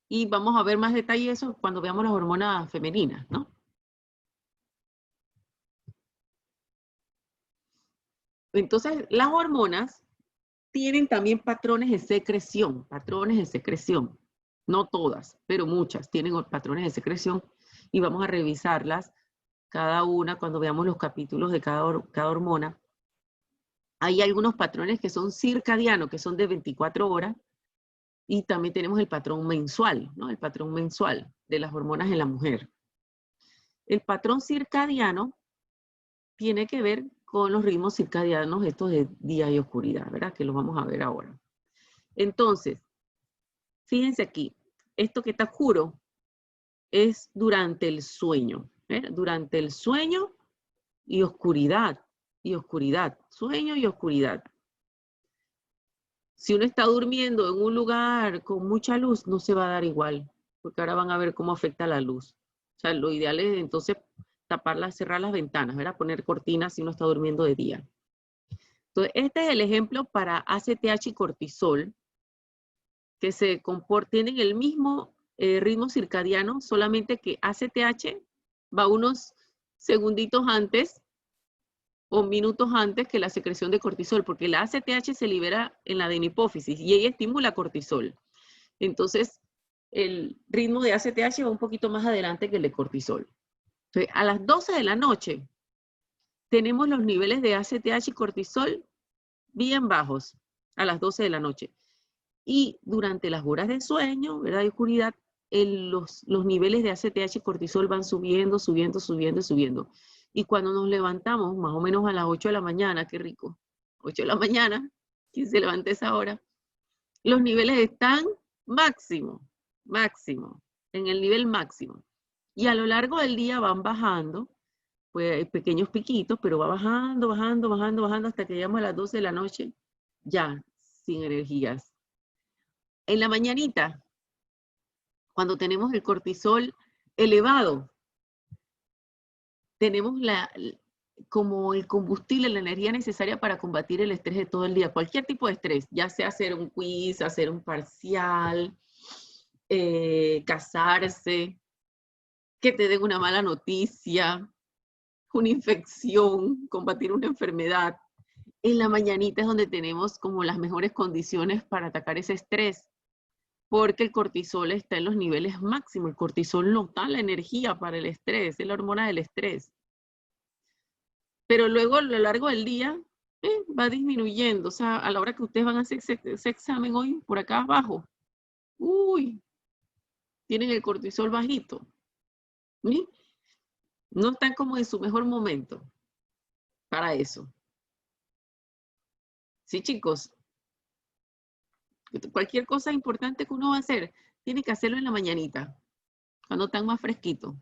Speaker 1: Y vamos a ver más detalle de eso cuando veamos las hormonas femeninas, ¿no? Entonces, las hormonas tienen también patrones de secreción. No todas, pero muchas tienen patrones de secreción y vamos a revisarlas cada una cuando veamos los capítulos de cada hormona. Hay algunos patrones que son circadianos, que son de 24 horas, y también tenemos el patrón mensual, ¿no? El patrón mensual de las hormonas en la mujer. El patrón circadiano tiene que ver con los ritmos circadianos estos de día y oscuridad, ¿verdad? Que los vamos a ver ahora. Entonces, fíjense aquí, esto que está oscuro es durante el sueño, ¿eh? Durante el sueño y oscuridad, sueño y oscuridad. Si uno está durmiendo en un lugar con mucha luz, no se va a dar igual, porque ahora van a ver cómo afecta la luz. O sea, lo ideal es entonces taparlas, cerrar las ventanas, ¿verdad? Poner cortinas si uno está durmiendo de día. Entonces, este es el ejemplo para ACTH y cortisol, que se tienen el mismo ritmo circadiano, solamente que ACTH va unos segunditos antes o minutos antes que la secreción de cortisol, porque la ACTH se libera en la adenohipófisis y ella estimula cortisol. Entonces, el ritmo de ACTH va un poquito más adelante que el de cortisol. Entonces, a las 12 de la noche tenemos los niveles de ACTH y cortisol bien bajos, a las 12 de la noche. Y durante las horas de sueño, ¿verdad? De oscuridad, los niveles de ACTH y cortisol van subiendo, subiendo, subiendo, subiendo. Y cuando nos levantamos, más o menos a las 8 de la mañana, qué rico, 8 de la mañana, ¿quién se levanta a esa hora? Los niveles están máximo, en el nivel máximo. Y a lo largo del día van bajando, pues hay pequeños piquitos, pero va bajando, bajando, bajando, bajando, hasta que llegamos a las 12 de la noche, ya, sin energías. En la mañanita, cuando tenemos el cortisol elevado, tenemos como el combustible, la energía necesaria para combatir el estrés de todo el día, cualquier tipo de estrés, ya sea hacer un quiz, hacer un parcial, casarse, que te den una mala noticia, una infección, combatir una enfermedad. En la mañanita es donde tenemos como las mejores condiciones para atacar ese estrés, porque el cortisol está en los niveles máximos. El cortisol nos da la energía para el estrés, es la hormona del estrés. Pero luego a lo largo del día va disminuyendo. O sea, a la hora que ustedes van a hacer ese examen hoy, por acá abajo, uy, tienen el cortisol bajito. ¿Sí? No están como en su mejor momento para eso. Sí, chicos. Cualquier cosa importante que uno va a hacer, tiene que hacerlo en la mañanita, cuando están más fresquitos,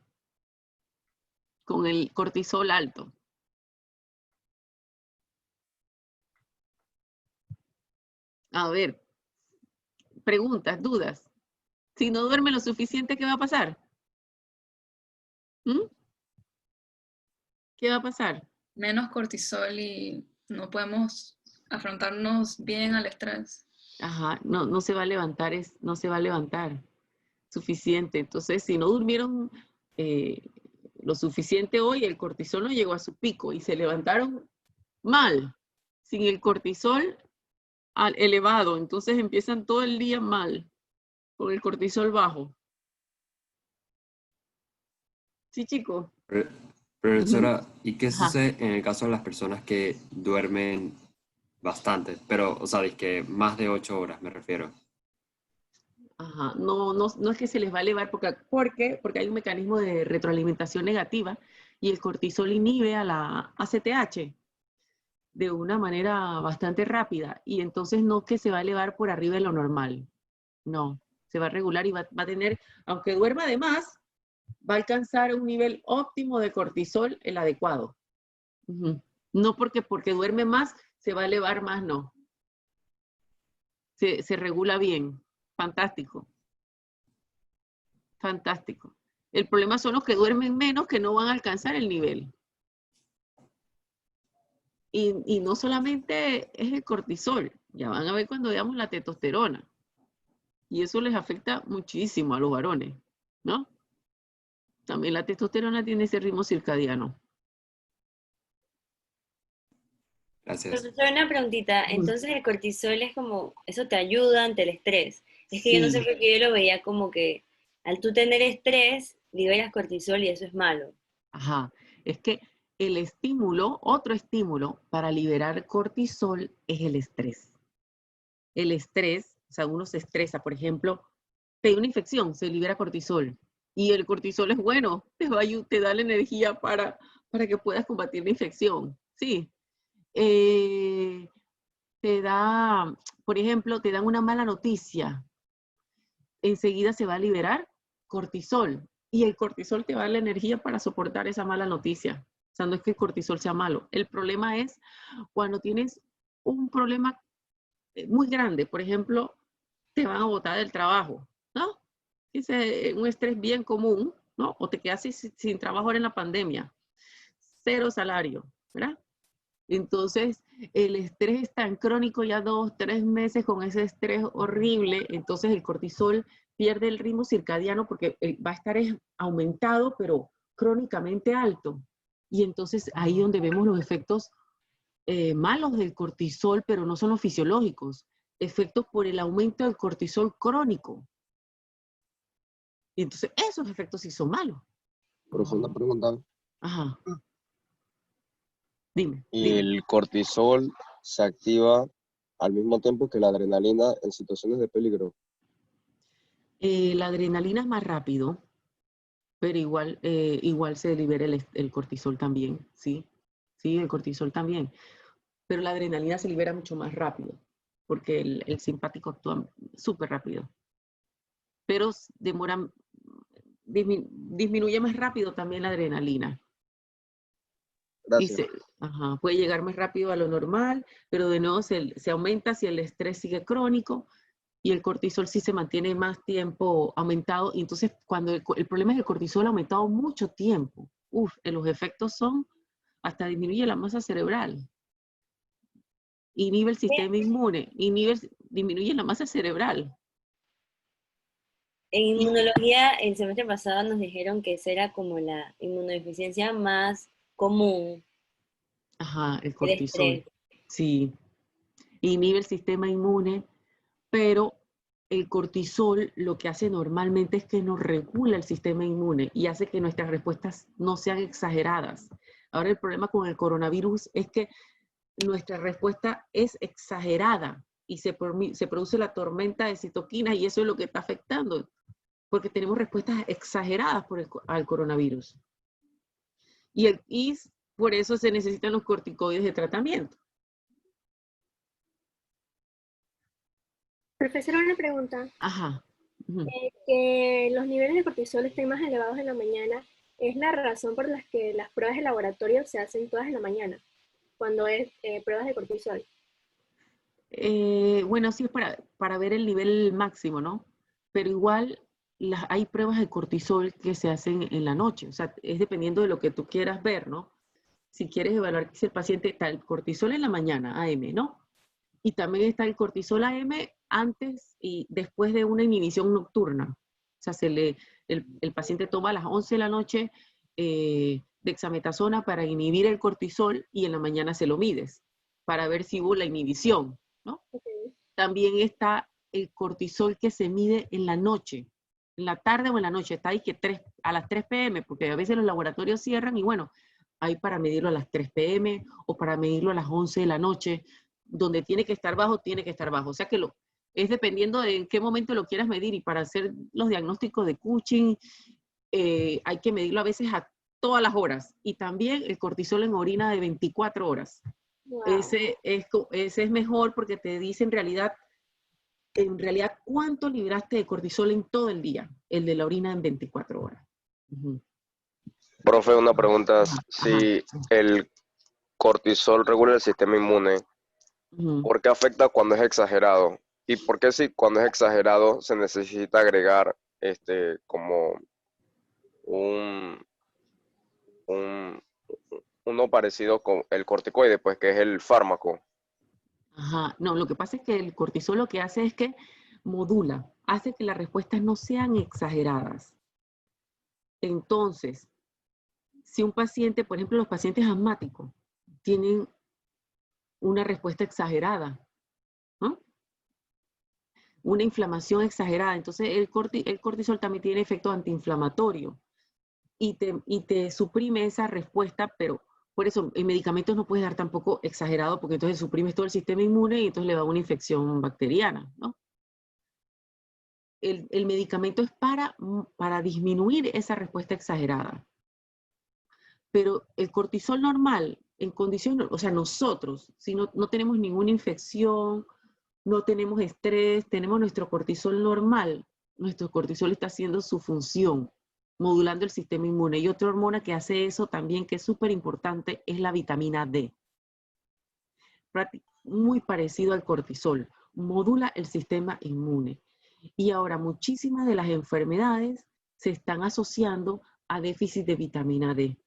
Speaker 1: con el cortisol alto. A ver, preguntas, dudas. Si no duerme lo suficiente, ¿qué va a pasar? ¿Mm? ¿Qué va a pasar?
Speaker 3: Menos cortisol y no podemos afrontarnos bien al estrés.
Speaker 1: Ajá, no se va a levantar, no se va a levantar suficiente. Entonces, si no durmieron lo suficiente hoy, el cortisol no llegó a su pico y se levantaron mal, sin el cortisol elevado. Entonces empiezan todo el día mal, con el cortisol bajo. ¿Sí, chicos?
Speaker 20: Profesora, ¿y qué sucede en el caso de las personas que duermen bastante? Pero, o sea, es que más de 8 horas me refiero.
Speaker 1: Ajá, no es que se les va a elevar, porque hay un mecanismo de retroalimentación negativa y el cortisol inhibe a la ACTH de una manera bastante rápida, y entonces no es que se va a elevar por arriba de lo normal, no, se va a regular y va a tener, aunque duerma de más, va a alcanzar un nivel óptimo de cortisol, el adecuado. No porque duerme más, se va a elevar más, no. Se regula bien. Fantástico. Fantástico. El problema son los que duermen menos, que no van a alcanzar el nivel. Y no solamente es el cortisol, ya van a ver cuando veamos la testosterona. Y eso les afecta muchísimo a los varones, ¿no? También la testosterona tiene ese ritmo circadiano.
Speaker 20: Gracias.
Speaker 2: Profesor, una preguntita. Entonces el cortisol es como, eso te ayuda ante el estrés. Es que yo no sé por qué yo lo veía como que al tú tener estrés, liberas cortisol y eso es malo.
Speaker 1: Ajá, es que el estímulo, otro estímulo para liberar cortisol es el estrés. El estrés, o sea, uno se estresa, por ejemplo, te da una infección, se libera cortisol. Y el cortisol es bueno, te da la energía para que puedas combatir la infección. Sí. Te da, por ejemplo, te dan una mala noticia. Enseguida se va a liberar cortisol. Y el cortisol te va a dar la energía para soportar esa mala noticia. O sea, no es que el cortisol sea malo. El problema es cuando tienes un problema muy grande. Por ejemplo, te van a botar del trabajo, ¿no? Es un estrés bien común, ¿no? O te quedas sin trabajo ahora en la pandemia. 0 salario, ¿verdad? Entonces, el estrés es tan crónico, ya 2, 3 meses con ese estrés horrible, entonces el cortisol pierde el ritmo circadiano porque va a estar aumentado, pero crónicamente alto. Y entonces ahí donde vemos los efectos malos del cortisol, pero no son los fisiológicos, efectos por el aumento del cortisol crónico. Y entonces esos efectos sí son malos.
Speaker 21: Profesor, una pregunta.
Speaker 1: Ajá. Dime.
Speaker 21: El cortisol se activa al mismo tiempo que la adrenalina en situaciones de peligro.
Speaker 1: La adrenalina es más rápido, pero igual se libera el cortisol también, ¿sí? Sí, el cortisol también. Pero la adrenalina se libera mucho más rápido, porque el simpático actúa súper rápido. Pero disminuye más rápido también la adrenalina.
Speaker 21: Gracias.
Speaker 1: Puede llegar más rápido a lo normal, pero de nuevo se aumenta si el estrés sigue crónico y el cortisol sí se mantiene más tiempo aumentado. Y entonces, cuando el problema es que el cortisol ha aumentado mucho tiempo, los efectos son, hasta disminuye la masa cerebral, inhibe el sistema inmune, disminuye la masa cerebral.
Speaker 2: En inmunología, el semestre pasado nos dijeron que esa era como la inmunodeficiencia más común.
Speaker 1: Ajá, el cortisol. Sí. Inhibe el sistema inmune, pero el cortisol lo que hace normalmente es que nos regula el sistema inmune y hace que nuestras respuestas no sean exageradas. Ahora el problema con el coronavirus es que nuestra respuesta es exagerada y se produce la tormenta de citoquinas y eso es lo que está afectando, porque tenemos respuestas exageradas al coronavirus. Y por eso se necesitan los corticoides de tratamiento.
Speaker 22: Profesora, una pregunta.
Speaker 1: Ajá.
Speaker 22: Que los niveles de cortisol estén más elevados en la mañana, ¿es la razón por la que las pruebas de laboratorio se hacen todas en la mañana, cuando es pruebas de cortisol?
Speaker 1: Bueno, sí es para ver el nivel máximo, ¿no? Pero igual hay pruebas de cortisol que se hacen en la noche, o sea, es dependiendo de lo que tú quieras ver, ¿no? Si quieres evaluar si el paciente está el cortisol en la mañana, AM, ¿no? Y también está el cortisol AM antes y después de una inhibición nocturna. O sea, el paciente toma a las 11 de la noche dexametasona para inhibir el cortisol y en la mañana se lo mides para ver si hubo la inhibición, ¿no? Okay. También está el cortisol que se mide en la noche, en la tarde o en la noche. Está ahí que a las 3 p.m., porque a veces los laboratorios cierran y bueno, hay para medirlo a las 3 p.m. o para medirlo a las 11 de la noche. Donde tiene que estar bajo, tiene que estar bajo. O sea que es dependiendo de en qué momento lo quieras medir y para hacer los diagnósticos de Cushing hay que medirlo a veces a todas las horas. Y también el cortisol en orina de 24 horas. Wow. Ese es mejor porque te dice en realidad cuánto libraste de cortisol en todo el día. El de la orina en 24 horas.
Speaker 21: Profe, una pregunta. Si el cortisol regula el sistema inmune, ¿por qué afecta cuando es exagerado? ¿Y por qué si cuando es exagerado se necesita agregar como uno parecido con el corticoide, pues que es el fármaco?
Speaker 1: Ajá, no, lo que pasa es que el cortisol lo que hace es que modula, hace que las respuestas no sean exageradas. Entonces, si un paciente, por ejemplo, los pacientes asmáticos, tienen una respuesta exagerada, ¿no? Una inflamación exagerada. Entonces, el cortisol también tiene efecto antiinflamatorio y te suprime esa respuesta, pero por eso en medicamentos no puedes dar tampoco exagerado porque entonces suprimes todo el sistema inmune y entonces le da una infección bacteriana, ¿no? el medicamento es para disminuir esa respuesta exagerada. Pero el cortisol normal, en condiciones, o sea, nosotros, si no tenemos ninguna infección, no tenemos estrés, tenemos nuestro cortisol normal, nuestro cortisol está haciendo su función, modulando el sistema inmune. Y otra hormona que hace eso también, que es súper importante, es la vitamina D. Muy parecido al cortisol, modula el sistema inmune. Y ahora muchísimas de las enfermedades se están asociando a déficit de vitamina D.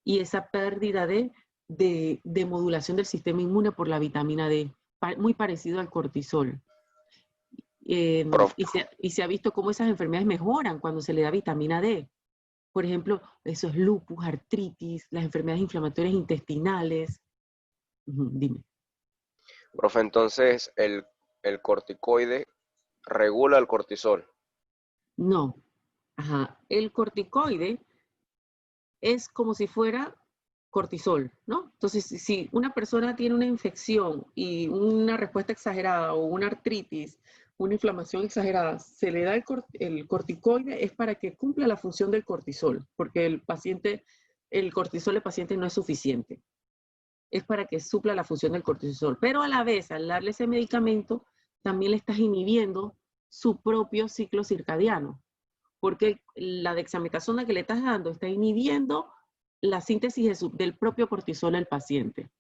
Speaker 1: Y esa pérdida de modulación del sistema inmune por la vitamina D, muy parecido al cortisol. Y se ha visto cómo esas enfermedades mejoran cuando se le da vitamina D. Por ejemplo, eso es lupus, artritis, las enfermedades inflamatorias intestinales. Dime.
Speaker 21: Profe, entonces el corticoide regula el cortisol.
Speaker 1: No. Ajá. El corticoide es como si fuera cortisol, ¿no? Entonces, si una persona tiene una infección y una respuesta exagerada o una artritis, una inflamación exagerada, se le da el corticoide, es para que cumpla la función del cortisol, porque el cortisol del paciente no es suficiente. Es para que supla la función del cortisol. Pero a la vez, al darle ese medicamento, también le estás inhibiendo su propio ciclo circadiano, porque la dexametasona que le estás dando está inhibiendo la síntesis del propio cortisol al paciente.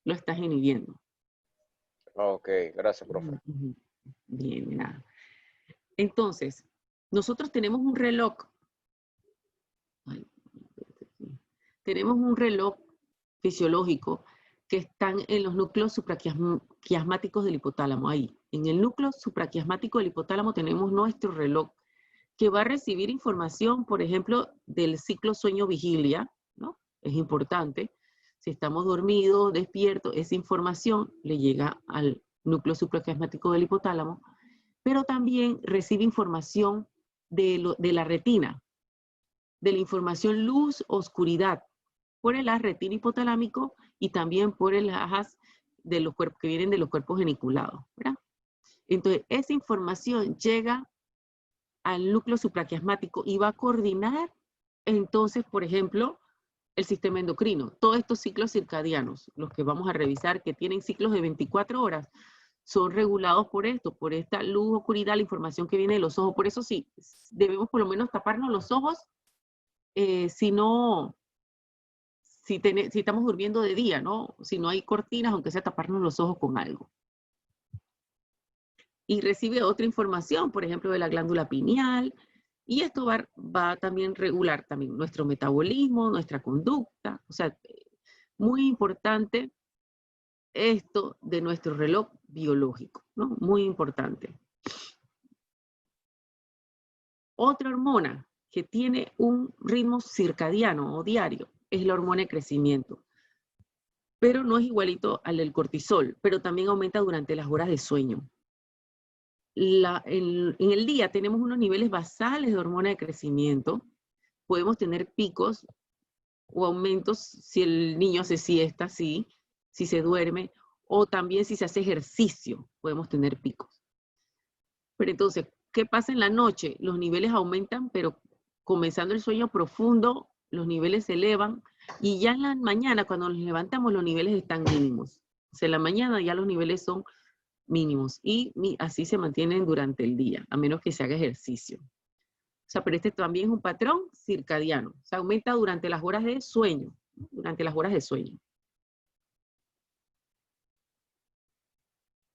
Speaker 1: Lo estás inhibiendo.
Speaker 21: Ok, gracias, profe.
Speaker 1: Bien, nada. Entonces, nosotros tenemos un reloj. Tenemos un reloj fisiológico que están en los núcleos supraquiasmáticos del hipotálamo. Ahí, en el núcleo supraquiasmático del hipotálamo tenemos nuestro reloj que va a recibir información, por ejemplo, del ciclo sueño-vigilia, ¿no? Es importante. Si estamos dormidos, despiertos, esa información le llega al núcleo supraquiasmático del hipotálamo, pero también recibe información de la retina, de la información luz-oscuridad, por el haz retina hipotalámico y también por el haz de los cuerpos que vienen de los cuerpos geniculados, ¿verdad? Entonces, esa información llega al núcleo supraquiasmático y va a coordinar, entonces, por ejemplo, el sistema endocrino. Todos estos ciclos circadianos, los que vamos a revisar, que tienen ciclos de 24 horas, son regulados por esto, por esta luz, oscuridad, la información que viene de los ojos. Por eso sí, debemos por lo menos taparnos los ojos si estamos durmiendo de día, ¿no? Si no hay cortinas, aunque sea taparnos los ojos con algo. Y recibe otra información, por ejemplo, de la glándula pineal, y esto va también a regular también nuestro metabolismo, nuestra conducta. O sea, muy importante esto de nuestro reloj biológico, ¿no? Muy importante. Otra hormona que tiene un ritmo circadiano o diario es la hormona de crecimiento. Pero no es igualito al del cortisol, pero también aumenta durante las horas de sueño. En el día tenemos unos niveles basales de hormona de crecimiento. Podemos tener picos o aumentos si el niño hace siesta, sí, si se duerme, o también si se hace ejercicio, podemos tener picos. Pero entonces, ¿qué pasa en la noche? Los niveles aumentan, pero comenzando el sueño profundo, los niveles se elevan, y ya en la mañana, cuando nos levantamos, los niveles están mínimos. O sea, en la mañana ya los niveles son mínimos, y así se mantienen durante el día, a menos que se haga ejercicio. O sea, pero este también es un patrón circadiano. O sea, aumenta durante las horas de sueño, durante las horas de sueño.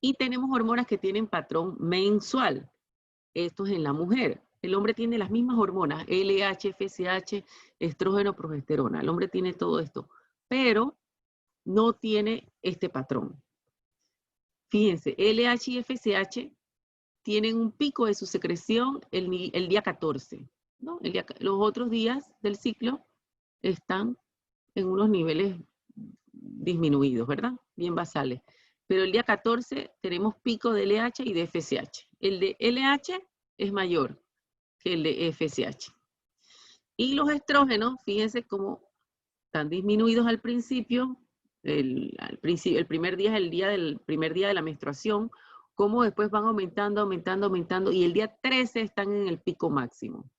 Speaker 1: Y tenemos hormonas que tienen patrón mensual. Esto es en la mujer. El hombre tiene las mismas hormonas, LH, FSH, estrógeno, progesterona. El hombre tiene todo esto, pero no tiene este patrón. Fíjense, LH y FSH tienen un pico de su secreción el día 14, ¿no? Los otros días del ciclo están en unos niveles disminuidos, ¿verdad? Bien basales. Pero el día 14 tenemos pico de LH y de FSH. El de LH es mayor que el de FSH. Y los estrógenos, fíjense cómo están disminuidos al principio. El primer día es el primer día de la menstruación, cómo después van aumentando, aumentando, aumentando, y el día 13 están en el pico máximo.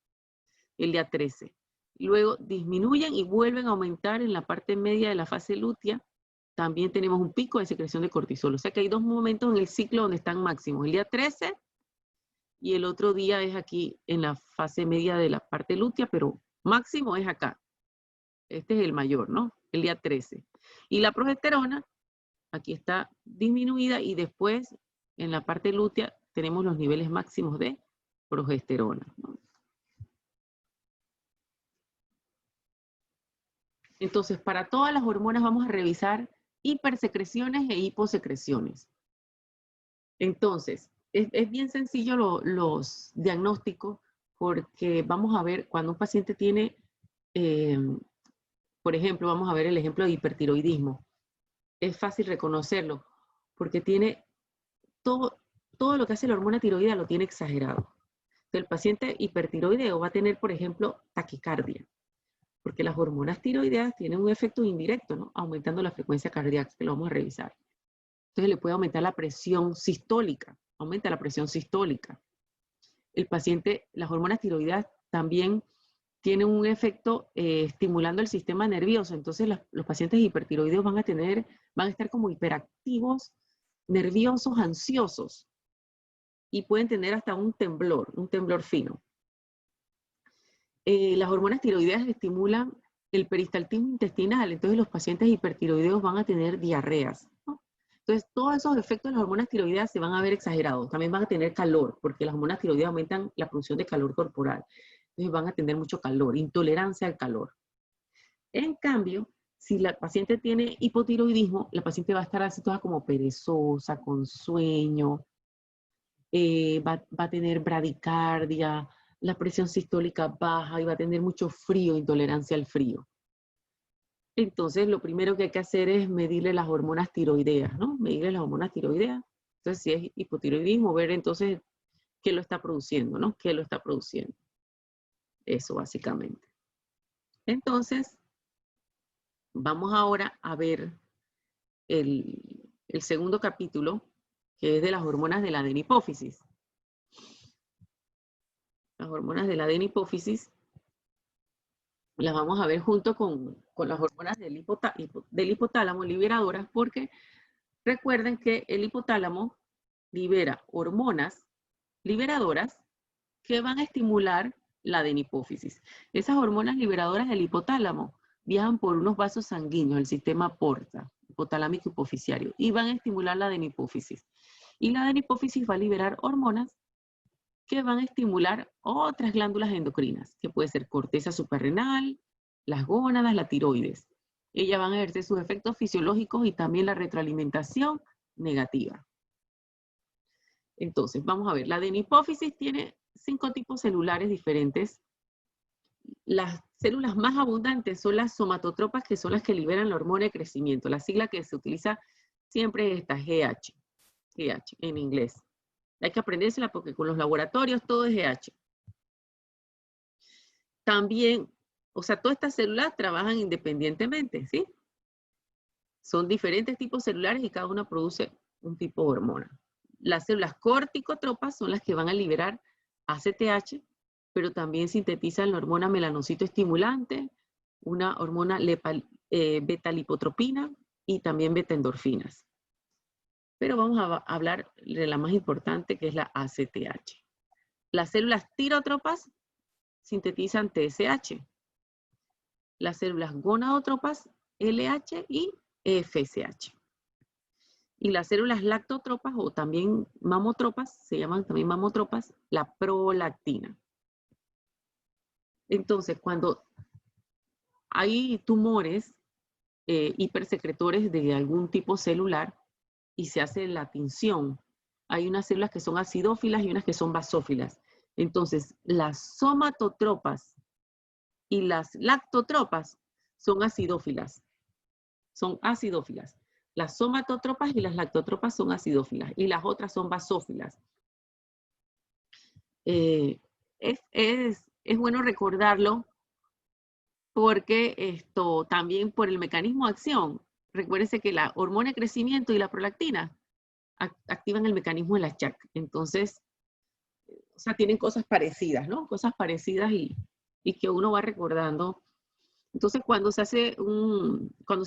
Speaker 1: El día 13. Luego disminuyen y vuelven a aumentar en la parte media de la fase lútea. También tenemos un pico de secreción de cortisol. O sea que hay dos momentos en el ciclo donde están máximos. El día 13 y el otro día es aquí en la fase media de la parte lútea, pero máximo es acá. Este es el mayor, ¿no? El día 13. Y la progesterona, aquí está disminuida y después en la parte lútea tenemos los niveles máximos de progesterona, ¿no? Entonces, para todas las hormonas vamos a revisar hipersecreciones e hiposecreciones. Entonces, es bien sencillo los diagnósticos porque vamos a ver cuando un paciente tiene, por ejemplo, vamos a ver el ejemplo de hipertiroidismo. Es fácil reconocerlo porque tiene todo lo que hace la hormona tiroidea lo tiene exagerado. Entonces, el paciente hipertiroideo va a tener, por ejemplo, taquicardia. Porque las hormonas tiroideas tienen un efecto indirecto, ¿no? Aumentando la frecuencia cardíaca, que lo vamos a revisar. Entonces le puede aumentar la presión sistólica, aumenta la presión sistólica. El paciente, las hormonas tiroideas también tienen un efecto estimulando el sistema nervioso. Entonces los pacientes hipertiroideos van a estar como hiperactivos, nerviosos, ansiosos. Y pueden tener hasta un temblor fino. Las hormonas tiroideas estimulan el peristaltismo intestinal, entonces los pacientes hipertiroideos van a tener diarreas, ¿no? Entonces todos esos efectos de las hormonas tiroideas se van a ver exagerados, también van a tener calor, porque las hormonas tiroideas aumentan la producción de calor corporal, entonces van a tener mucho calor, intolerancia al calor. En cambio, si la paciente tiene hipotiroidismo, la paciente va a estar así toda como perezosa, con sueño, va a tener bradicardia, la presión sistólica baja y va a tener mucho frío, intolerancia al frío. Entonces, lo primero que hay que hacer es medirle las hormonas tiroideas, ¿no? Medirle las hormonas tiroideas. Entonces, si es hipotiroidismo, ver entonces qué lo está produciendo, ¿no? ¿Qué lo está produciendo? Eso, básicamente. Entonces, vamos ahora a ver el segundo capítulo, que es de las hormonas de la adenipófisis. Las hormonas de la adenipófisis las vamos a ver junto con las hormonas del hipotálamo liberadoras, porque recuerden que el hipotálamo libera hormonas liberadoras que van a estimular la adenipófisis. Esas hormonas liberadoras del hipotálamo viajan por unos vasos sanguíneos, el sistema porta, hipotalámico hipoficiario, y van a estimular la adenipófisis. Y la adenipófisis va a liberar hormonas que van a estimular otras glándulas endocrinas, que puede ser corteza suprarrenal, las gónadas, la tiroides. Ellas van a ejercer sus efectos fisiológicos y también la retroalimentación negativa. Entonces, vamos a ver, la adenipófisis tiene 5 tipos celulares diferentes. Las células más abundantes son las somatotropas, que son las que liberan la hormona de crecimiento. La sigla que se utiliza siempre es esta, GH en inglés. Hay que aprendérsela porque con los laboratorios todo es GH. También, o sea, todas estas células trabajan independientemente, ¿sí? Son diferentes tipos celulares y cada una produce un tipo de hormona. Las células corticotropas son las que van a liberar ACTH, pero también sintetizan la hormona melanocito estimulante, una hormona beta-lipotropina y también beta-endorfinas. Pero vamos a hablar de la más importante, que es la ACTH. Las células tirotropas sintetizan TSH. Las células gonadotropas, LH y FSH. Y las células lactotropas o también mamotropas, se llaman también mamotropas, la prolactina. Entonces, cuando hay tumores hipersecretores de algún tipo celular, y se hace la tinción, hay unas células que son acidófilas y unas que son basófilas. Entonces, las somatotropas y las lactotropas son acidófilas. Son acidófilas. Las somatotropas y las lactotropas son acidófilas y las otras son basófilas. Es bueno recordarlo porque esto también por el mecanismo de acción. Recuérdense que la hormona de crecimiento y la prolactina activan el mecanismo de la Schack. Entonces, o sea, tienen cosas parecidas, ¿no? Cosas parecidas y que uno va recordando. Entonces, cuando se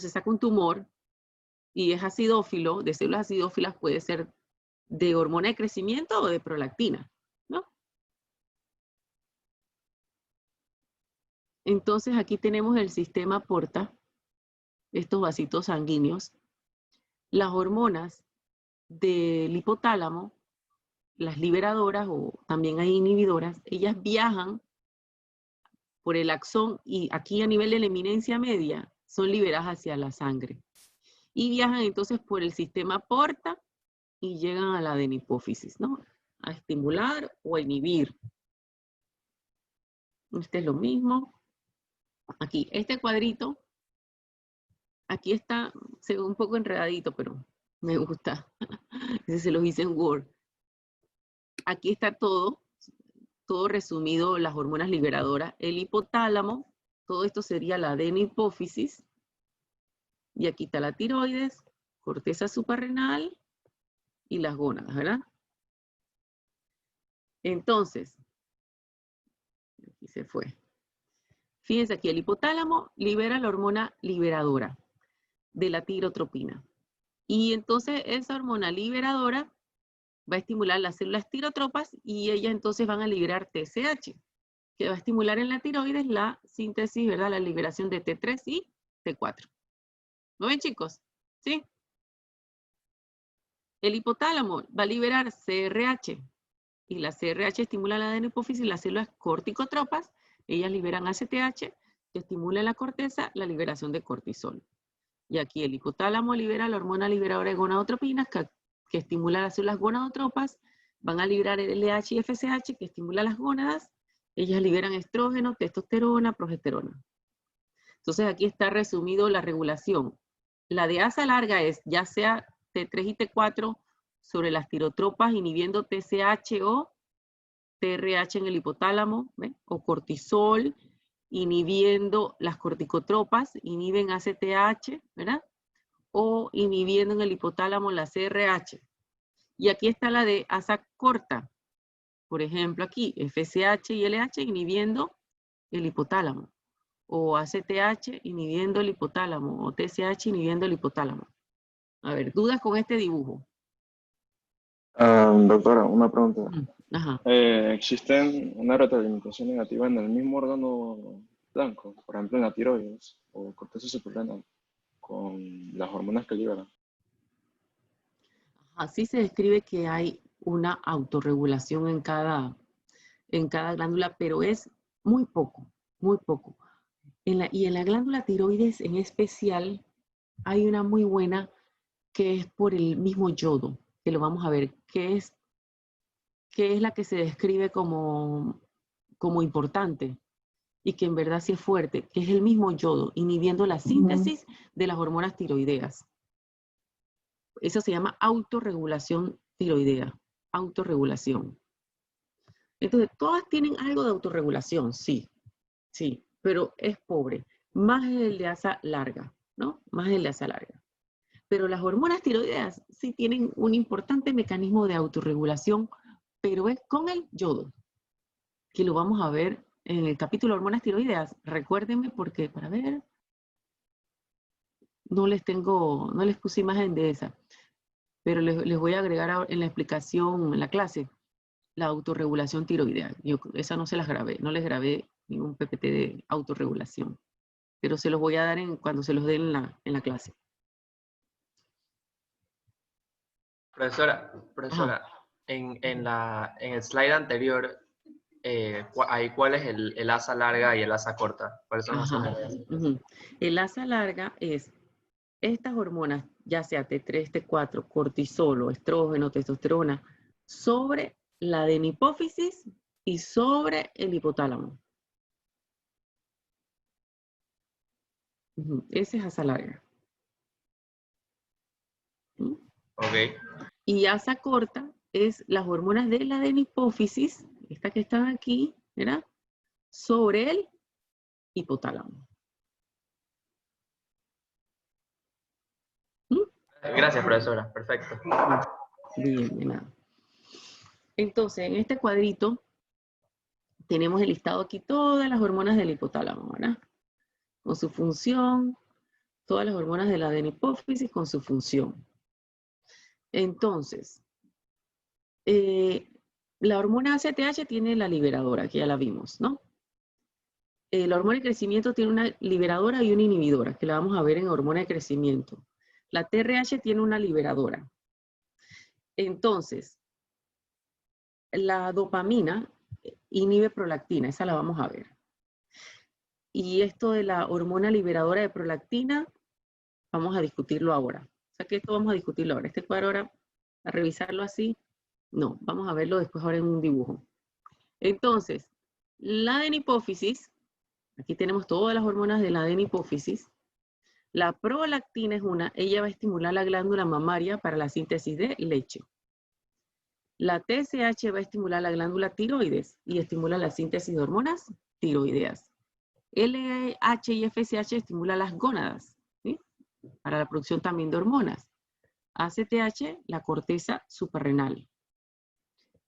Speaker 1: saca un tumor y es acidófilo, de células acidófilas, puede ser de hormona de crecimiento o de prolactina, ¿no? Entonces, aquí tenemos el sistema porta, estos vasitos sanguíneos. Las hormonas del hipotálamo, las liberadoras o también hay inhibidoras, ellas viajan por el axón y aquí a nivel de la eminencia media son liberadas hacia la sangre. Y viajan entonces por el sistema porta y llegan a la adenipófisis, ¿no? A estimular o a inhibir. Este es lo mismo. Aquí, este cuadrito, aquí está, se ve un poco enredadito, pero me gusta. Ese se los hice en Word. Aquí está todo resumido, las hormonas liberadoras. El hipotálamo, todo esto sería la adenipófisis. Y aquí está la tiroides, corteza suprarrenal y las gónadas, ¿verdad? Entonces, aquí se fue. Fíjense aquí, el hipotálamo libera la hormona liberadora de la tirotropina. Y entonces esa hormona liberadora va a estimular las células tirotropas y ellas entonces van a liberar TSH, que va a estimular en la tiroides la síntesis, ¿verdad? La liberación de T3 y T4. ¿Lo ven, chicos? ¿Sí? El hipotálamo va a liberar CRH y la CRH estimula la adenipófisis y las células corticotropas. Ellas liberan ACTH, que estimula en la corteza la liberación de cortisol. Y aquí el hipotálamo libera la hormona liberadora de gonadotropinas, que estimula las células gonadotropas. Van a liberar el LH y FSH, que estimula las gónadas. Ellas liberan estrógeno, testosterona, progesterona. Entonces aquí está resumido la regulación. La de asa larga es ya sea T3 y T4 sobre las tirotropas inhibiendo TSH o TRH en el hipotálamo, ¿ve? O cortisol inhibiendo las corticotropas, inhiben ACTH, ¿verdad? O inhibiendo en el hipotálamo la CRH. Y aquí está la de asa corta. Por ejemplo, aquí FSH y LH inhibiendo el hipotálamo. O ACTH inhibiendo el hipotálamo. O TSH inhibiendo el hipotálamo. A ver, ¿dudas con este dibujo?
Speaker 17: Doctora, una pregunta.
Speaker 1: Ajá.
Speaker 17: ¿Existen una retroalimentación negativa en el mismo órgano blanco? Por ejemplo, en la tiroides o corteza suprarrenal, con las hormonas que liberan.
Speaker 1: Así se describe que hay una autorregulación en cada glándula, pero es muy poco, muy poco. Y en la glándula tiroides en especial hay una muy buena que es por el mismo yodo, que lo vamos a ver, que es la que se describe como importante y que en verdad sí es fuerte, que es el mismo yodo, inhibiendo la síntesis de las hormonas tiroideas. Eso se llama autorregulación tiroidea, autorregulación. Entonces, todas tienen algo de autorregulación, sí, sí, pero es pobre. Más el de asa larga, ¿no? Más el de asa larga. Pero las hormonas tiroideas sí tienen un importante mecanismo de autorregulación, pero es con el yodo, que lo vamos a ver en el capítulo de hormonas tiroideas. Recuérdenme porque, para ver, no les puse imagen de esa, pero les voy a agregar en la explicación, en la clase, la autorregulación tiroidea. Esa no se las grabé, no les grabé ningún PPT de autorregulación, pero se los voy a dar cuando se los den en la clase.
Speaker 12: Profesora, en el slide anterior, ¿cuál es el asa larga y el asa corta? ¿Cuáles son las hormonas?
Speaker 1: El asa larga es estas hormonas, ya sea T3, T4, cortisol, estrógeno, testosterona, sobre la adenipófisis y sobre el hipotálamo. Esa es asa larga.
Speaker 12: Ok.
Speaker 1: Y asa corta es las hormonas de la adenipófisis, esta que están aquí, ¿verdad? Sobre el hipotálamo.
Speaker 12: Gracias, profesora. Perfecto.
Speaker 1: Bien, de nada. Entonces, en este cuadrito tenemos el listado aquí todas las hormonas del hipotálamo, ¿verdad? Con su función, todas las hormonas de la adenipófisis con su función. Entonces, la hormona ACTH tiene la liberadora, que ya la vimos, ¿no? La hormona de crecimiento tiene una liberadora y una inhibidora, que la vamos a ver en hormona de crecimiento. La TRH tiene una liberadora. Entonces, la dopamina inhibe prolactina, esa la vamos a ver. Y esto de la hormona liberadora de prolactina, vamos a discutirlo ahora. O sea que esto vamos a discutirlo ahora. Este cuadro ahora, a revisarlo así, no, vamos a verlo después ahora en un dibujo. Entonces, la adenipófisis, aquí tenemos todas las hormonas de la adenipófisis. La prolactina es una, ella va a estimular la glándula mamaria para la síntesis de leche. La TSH va a estimular la glándula tiroides y estimula la síntesis de hormonas tiroideas. LH y FSH estimulan las gónadas, ¿sí? Para la producción también de hormonas. ACTH, la corteza suprarrenal.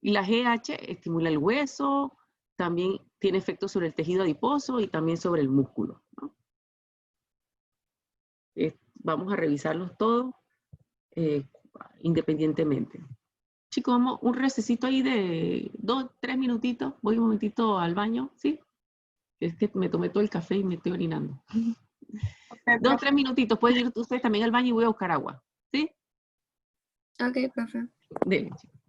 Speaker 1: Y la GH estimula el hueso, también tiene efectos sobre el tejido adiposo y también sobre el músculo, ¿no? Vamos a revisarlos todos independientemente. Chicos, vamos un recesito ahí de 2, 3 minutitos. Voy un momentito al baño, ¿sí? Es que me tomé todo el café y me estoy orinando. 2, 3 minutitos. Pueden ir ustedes también al baño y voy a buscar agua, ¿sí?
Speaker 18: Ok, profe.
Speaker 1: Dele, chicos.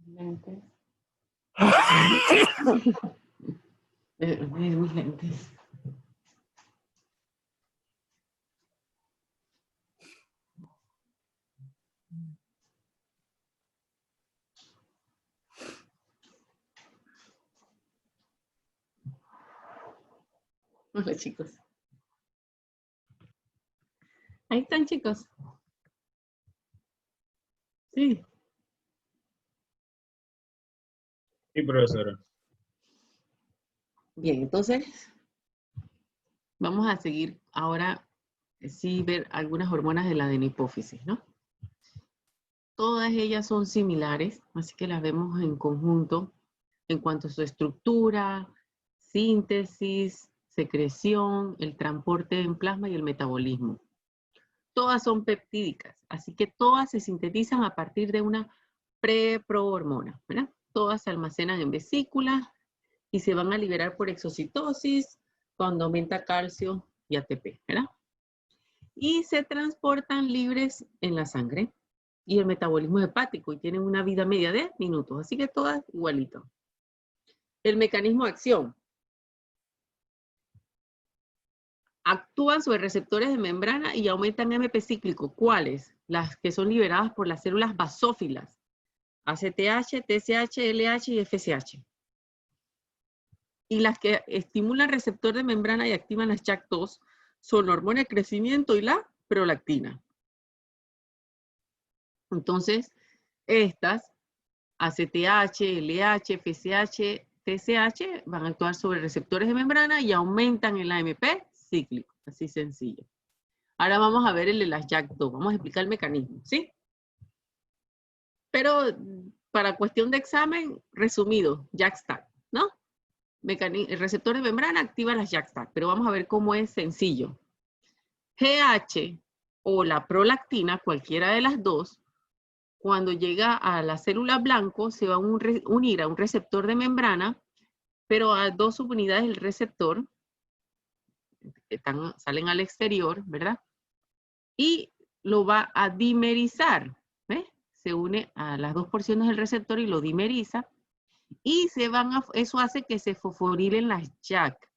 Speaker 1: Lentes. Mis lentes. Hola, chicos. Ahí están, chicos. Sí.
Speaker 16: Sí, profesora.
Speaker 1: Bien, entonces vamos a seguir ahora, sí, ver algunas hormonas de la adenohipófisis, ¿no? Todas ellas son similares, así que las vemos en conjunto en cuanto a su estructura, síntesis, secreción, el transporte en plasma y el metabolismo. Todas son peptídicas, así que todas se sintetizan a partir de una preprohormona, ¿verdad? Todas se almacenan en vesículas y se van a liberar por exocitosis cuando aumenta calcio y ATP, ¿verdad? Y se transportan libres en la sangre y el metabolismo hepático y tienen una vida media de minutos, así que todas igualito. El mecanismo de acción. Actúan sobre receptores de membrana y aumentan MP cíclico. ¿Cuáles? Las que son liberadas por las células basófilas. ACTH, TSH, LH y FSH. Y las que estimulan receptor de membrana y activan las JAK2 son la hormona de crecimiento y la prolactina. Entonces, estas, ACTH, LH, FSH, TSH, van a actuar sobre receptores de membrana y aumentan el AMP cíclico, así sencillo. Ahora vamos a ver el de las JAK2, vamos a explicar el mecanismo, ¿sí? Pero para cuestión de examen, resumido, JAK-STAT, ¿no? El receptor de membrana activa las JAK-STAT, pero vamos a ver cómo es sencillo. GH o la prolactina, cualquiera de las dos, cuando llega a la célula blanco, se va a unir a un receptor de membrana, pero a dos subunidades del receptor, salen al exterior, ¿verdad? Y lo va a dimerizar, ¿ves? Se une a las dos porciones del receptor y lo dimeriza, y eso hace que se fosforilen las JAK.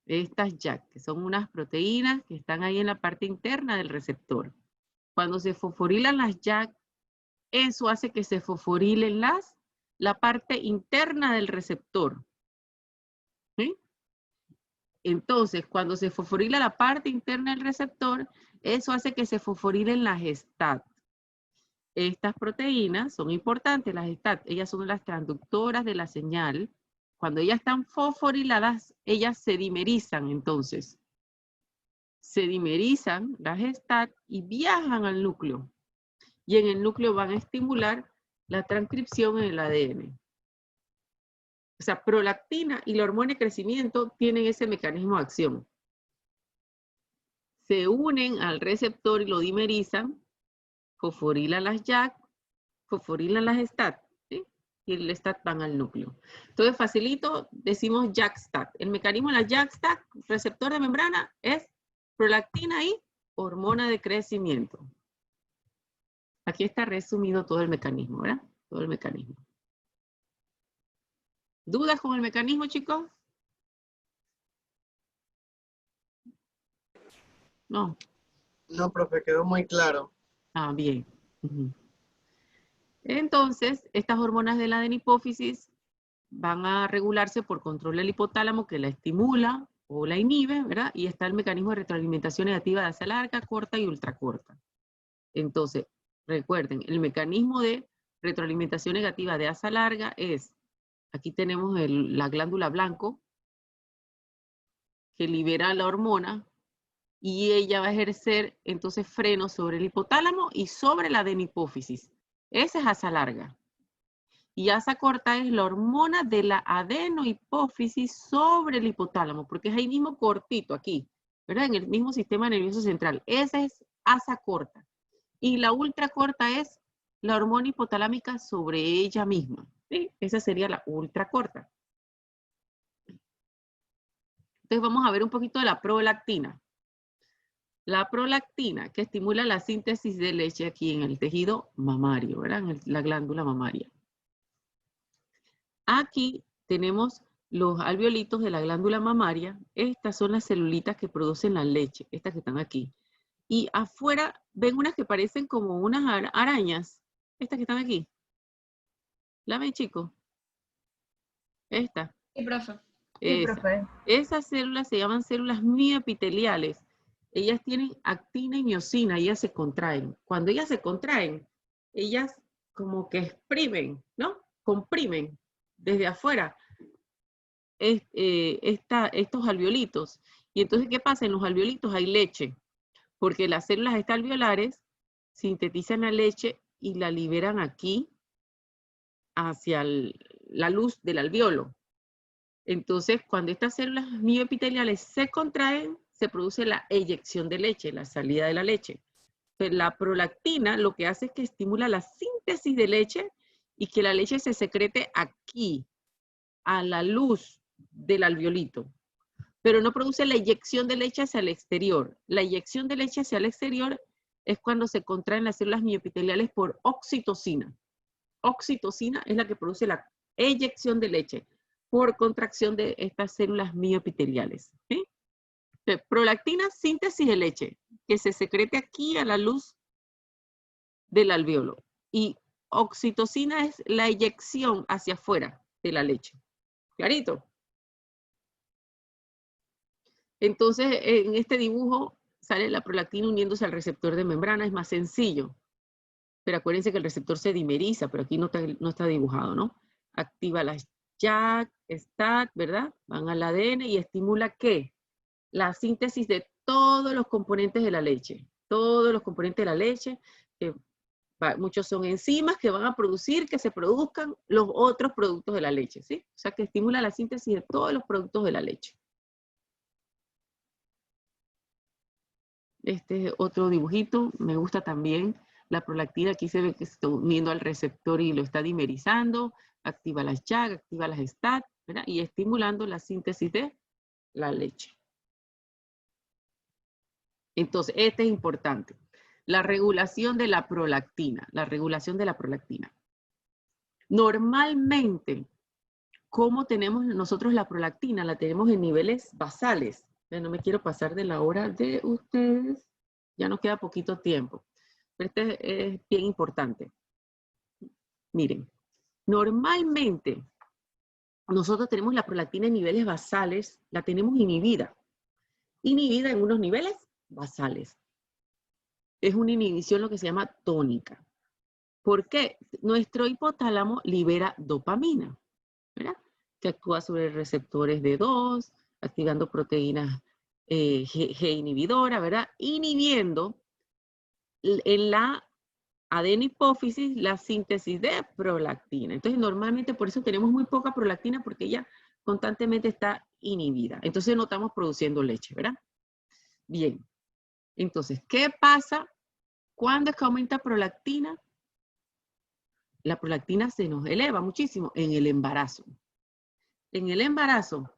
Speaker 1: Estas JAK, que son unas proteínas que están ahí en la parte interna del receptor. Cuando se fosforilan las JAK, eso hace que se fosforilen la parte interna del receptor. ¿Sí? Entonces, cuando se fosforila la parte interna del receptor, eso hace que se fosforilen las STAT. Estas proteínas son importantes, las STAT. Ellas son las transductoras de la señal. Cuando ellas están fosforiladas, ellas se dimerizan entonces. Se dimerizan las STAT y viajan al núcleo. Y en el núcleo van a estimular la transcripción en el ADN. O sea, prolactina y la hormona de crecimiento tienen ese mecanismo de acción. Se unen al receptor y lo dimerizan, fosforilan las JAK, fosforilan las STAT, ¿sí? Y el STAT van al núcleo. Entonces, facilito, decimos JAK-STAT. El mecanismo de la JAK-STAT, receptor de membrana, es prolactina y hormona de crecimiento. Aquí está resumido todo el mecanismo, ¿verdad? Todo el mecanismo. ¿Dudas con el mecanismo, chicos? No.
Speaker 8: No, profe, quedó muy claro.
Speaker 1: Ah, bien. Entonces, estas hormonas de la adenohipófisis van a regularse por control del hipotálamo que la estimula o la inhibe, ¿verdad? Y está el mecanismo de retroalimentación negativa de asa larga, corta y ultracorta. Entonces, recuerden, el mecanismo de retroalimentación negativa de asa larga es, aquí tenemos la glándula blanco, que libera la hormona, y ella va a ejercer entonces freno sobre el hipotálamo y sobre la adenohipófisis. Esa es asa larga. Y asa corta es la hormona de la adenohipófisis sobre el hipotálamo, porque es ahí mismo cortito, aquí, ¿verdad? En el mismo sistema nervioso central. Esa es asa corta. Y la ultracorta es la hormona hipotalámica sobre ella misma, ¿sí? Esa sería la ultracorta. Entonces vamos a ver un poquito de la prolactina. La prolactina, que estimula la síntesis de leche aquí en el tejido mamario, ¿verdad? En la glándula mamaria. Aquí tenemos los alveolitos de la glándula mamaria. Estas son las celulitas que producen la leche, estas que están aquí. Y afuera ven unas que parecen como unas arañas. Estas que están aquí. ¿La ven, chicos? Esta.
Speaker 3: Sí, profe.
Speaker 14: profe.
Speaker 1: Esas células se llaman células mioepiteliales. Ellas tienen actina y miosina, ellas se contraen. Cuando ellas se contraen, ellas como que exprimen, ¿no? Comprimen desde afuera estos alveolitos. Y entonces, ¿qué pasa? En los alveolitos hay leche, porque las células alveolares sintetizan la leche y la liberan aquí hacia la luz del alveolo. Entonces, cuando estas células mioepiteliales se contraen, se produce la eyección de leche, la salida de la leche. Entonces, la prolactina lo que hace es que estimula la síntesis de leche y que la leche se secrete aquí, a la luz del alveolito. Pero no produce la eyección de leche hacia el exterior. La eyección de leche hacia el exterior es cuando se contraen las células mioepiteliales por oxitocina. Oxitocina es la que produce la eyección de leche por contracción de estas células mioepiteliales. ¿Sí? Entonces, prolactina, síntesis de leche, que se secrete aquí a la luz del alveolo. Y oxitocina es la eyección hacia afuera de la leche. ¿Clarito? Entonces, en este dibujo sale la prolactina uniéndose al receptor de membrana, es más sencillo. Pero acuérdense que el receptor se dimeriza, pero aquí no está dibujado, ¿no? Activa las JAK, STAT, ¿verdad? Van al ADN y estimula ¿qué? La síntesis de todos los componentes de la leche. Todos los componentes de la leche, muchos son enzimas que van a producir, que se produzcan los otros productos de la leche, ¿sí? O sea que estimula la síntesis de todos los productos de la leche. Este es otro dibujito, me gusta también. La prolactina aquí se ve que se está uniendo al receptor y lo está dimerizando, activa las JAK, activa las STAT, ¿verdad? Y estimulando la síntesis de la leche. Entonces, este es importante. La regulación de la prolactina, Normalmente, ¿cómo tenemos nosotros la prolactina? La tenemos en niveles basales. No me quiero pasar de la hora de ustedes. Ya nos queda poquito tiempo. Pero este es bien importante. Miren, normalmente nosotros tenemos la prolactina en niveles basales, la tenemos inhibida. Inhibida en unos niveles basales. Es una inhibición lo que se llama tónica. ¿Por qué? Nuestro hipotálamo libera dopamina, ¿verdad? Que actúa sobre receptores D2, activando proteínas G inhibidora, ¿verdad? Inhibiendo en la adenohipófisis la síntesis de prolactina. Entonces, normalmente por eso tenemos muy poca prolactina porque ella constantemente está inhibida. Entonces, no estamos produciendo leche, ¿verdad? Bien. Entonces, ¿qué pasa cuando es que aumenta prolactina? La prolactina se nos eleva muchísimo en el embarazo. En el embarazo,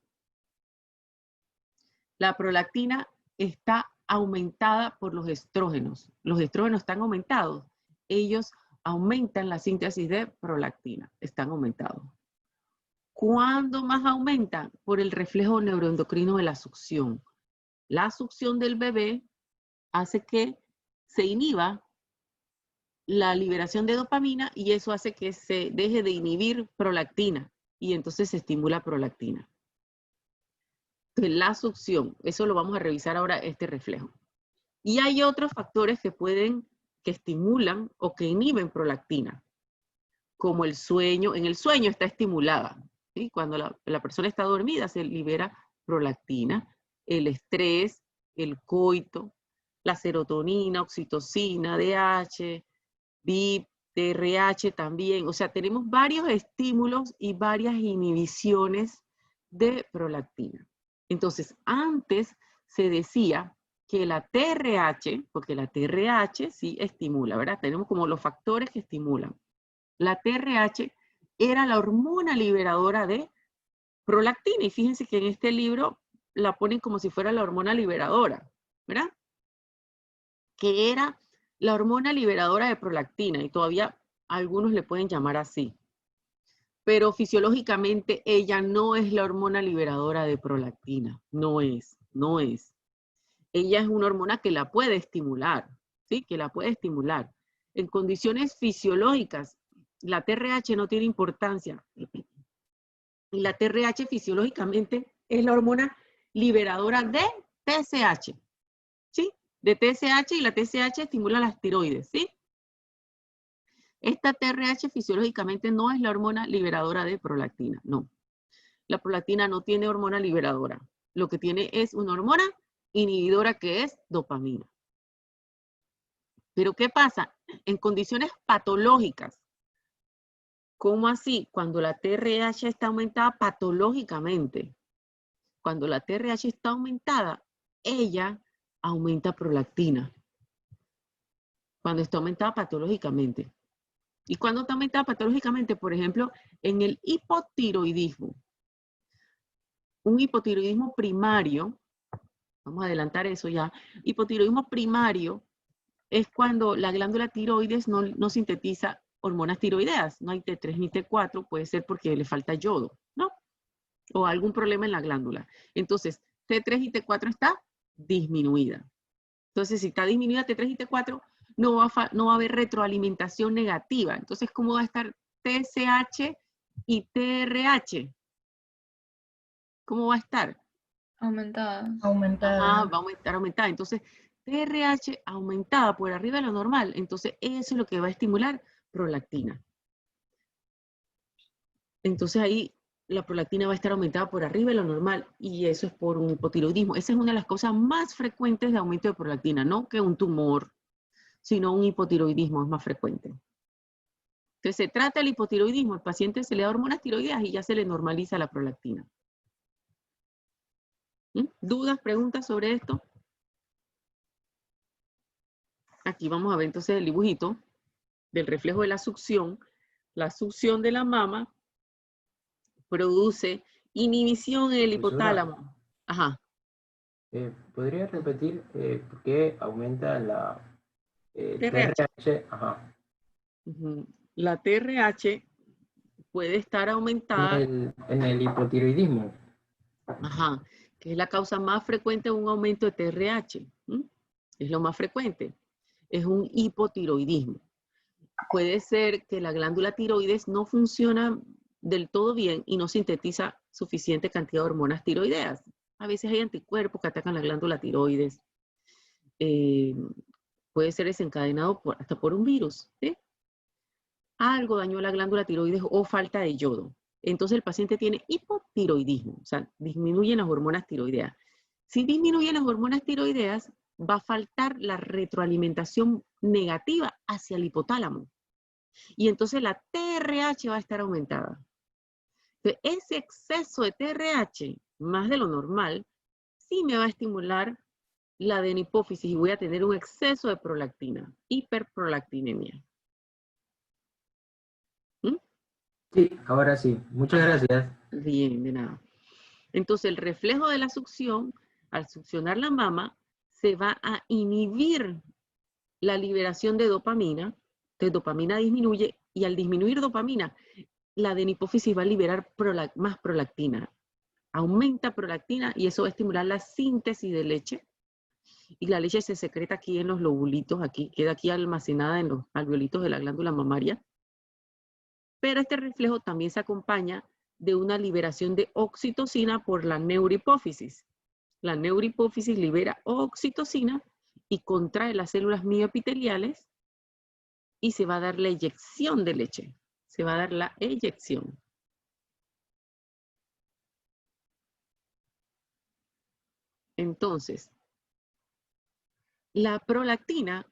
Speaker 1: la prolactina está aumentada por los estrógenos. Los estrógenos están aumentados. Ellos aumentan la síntesis de prolactina. Están aumentados. ¿Cuándo más aumentan? Por el reflejo neuroendocrino de la succión. La succión del bebé hace que se inhiba la liberación de dopamina y eso hace que se deje de inhibir prolactina y entonces se estimula prolactina. Entonces, la succión, eso lo vamos a revisar ahora, este reflejo. Y hay otros factores que estimulan o que inhiben prolactina, como el sueño. En el sueño está estimulada, ¿sí? Cuando la persona está dormida se libera prolactina, el estrés, el coito, la serotonina, oxitocina, DH, BIP, TRH también. O sea, tenemos varios estímulos y varias inhibiciones de prolactina. Entonces, antes se decía que la TRH, porque la TRH sí estimula, ¿verdad? Tenemos como los factores que estimulan. La TRH era la hormona liberadora de prolactina. Y fíjense que en este libro la ponen como si fuera la hormona liberadora, ¿verdad? Que era la hormona liberadora de prolactina, y todavía algunos le pueden llamar así. Pero fisiológicamente ella no es la hormona liberadora de prolactina. No es. Ella es una hormona que la puede estimular, ¿sí? Que la puede estimular. En condiciones fisiológicas, la TRH no tiene importancia. Y la TRH fisiológicamente es la hormona liberadora de TSH, ¿sí? De TSH, y la TSH estimula las tiroides, ¿sí? Esta TRH fisiológicamente no es la hormona liberadora de prolactina, no. La prolactina no tiene hormona liberadora. Lo que tiene es una hormona inhibidora que es dopamina. Pero ¿qué pasa? En condiciones patológicas, ¿cómo así? Cuando la TRH está aumentada patológicamente. Cuando la TRH está aumentada, ella aumenta prolactina. Cuando está aumentada patológicamente. Y cuando está aumentada patológicamente, por ejemplo, en el hipotiroidismo. Un hipotiroidismo primario, vamos a adelantar eso ya. Hipotiroidismo primario es cuando la glándula tiroides no sintetiza hormonas tiroideas. No hay T3 ni T4, puede ser porque le falta yodo, ¿no? O algún problema en la glándula. Entonces, T3 y T4 está disminuida. Entonces, si está disminuida T3 y T4, no va a haber retroalimentación negativa. Entonces, ¿cómo va a estar TSH y TRH? ¿Cómo va a estar?
Speaker 3: Aumentada.
Speaker 1: Ajá, va a estar aumentada. Entonces, TRH aumentada por arriba de lo normal. Entonces, eso es lo que va a estimular prolactina. Entonces, ahí la prolactina va a estar aumentada por arriba de lo normal. Y eso es por un hipotiroidismo. Esa es una de las causas más frecuentes de aumento de prolactina. No que un tumor, sino un hipotiroidismo es más frecuente. Entonces, se trata del hipotiroidismo. El paciente se le da hormonas tiroideas y ya se le normaliza la prolactina. ¿Dudas, preguntas sobre esto? Aquí vamos a ver entonces el dibujito del reflejo de la succión. La succión de la mama produce inhibición en el hipotálamo. Ajá.
Speaker 5: ¿Podría repetir por qué aumenta la
Speaker 1: TRH?
Speaker 5: TRH? Ajá.
Speaker 1: La TRH puede estar aumentada.
Speaker 5: En el hipotiroidismo.
Speaker 1: Ajá. Que es la causa más frecuente de un aumento de TRH. Es lo más frecuente. Es un hipotiroidismo. Puede ser que la glándula tiroides no funciona del todo bien y no sintetiza suficiente cantidad de hormonas tiroideas. A veces hay anticuerpos que atacan la glándula tiroides. Puede ser desencadenado hasta por un virus, ¿sí? Algo dañó la glándula tiroides o falta de yodo. Entonces el paciente tiene hipotiroidismo, o sea, disminuyen las hormonas tiroideas. Si disminuyen las hormonas tiroideas, va a faltar la retroalimentación negativa hacia el hipotálamo. Y entonces la TRH va a estar aumentada. Entonces, ese exceso de TRH, más de lo normal, sí me va a estimular la adenipófisis y voy a tener un exceso de prolactina, hiperprolactinemia.
Speaker 5: Sí, ahora sí. Muchas gracias.
Speaker 1: Bien, de nada. Entonces, el reflejo de la succión, al succionar la mama, se va a inhibir la liberación de dopamina. Entonces, dopamina disminuye y al disminuir dopamina, la adenipófisis va a liberar más prolactina. Aumenta prolactina y eso va a estimular la síntesis de leche. Y la leche se secreta aquí en los lobulitos, aquí, queda aquí almacenada en los alveolitos de la glándula mamaria. Pero este reflejo también se acompaña de una liberación de oxitocina por la neurohipófisis. La neurohipófisis libera oxitocina y contrae las células mioepiteliales y se va a dar la eyección de leche. Se va a dar la eyección. Entonces, la prolactina,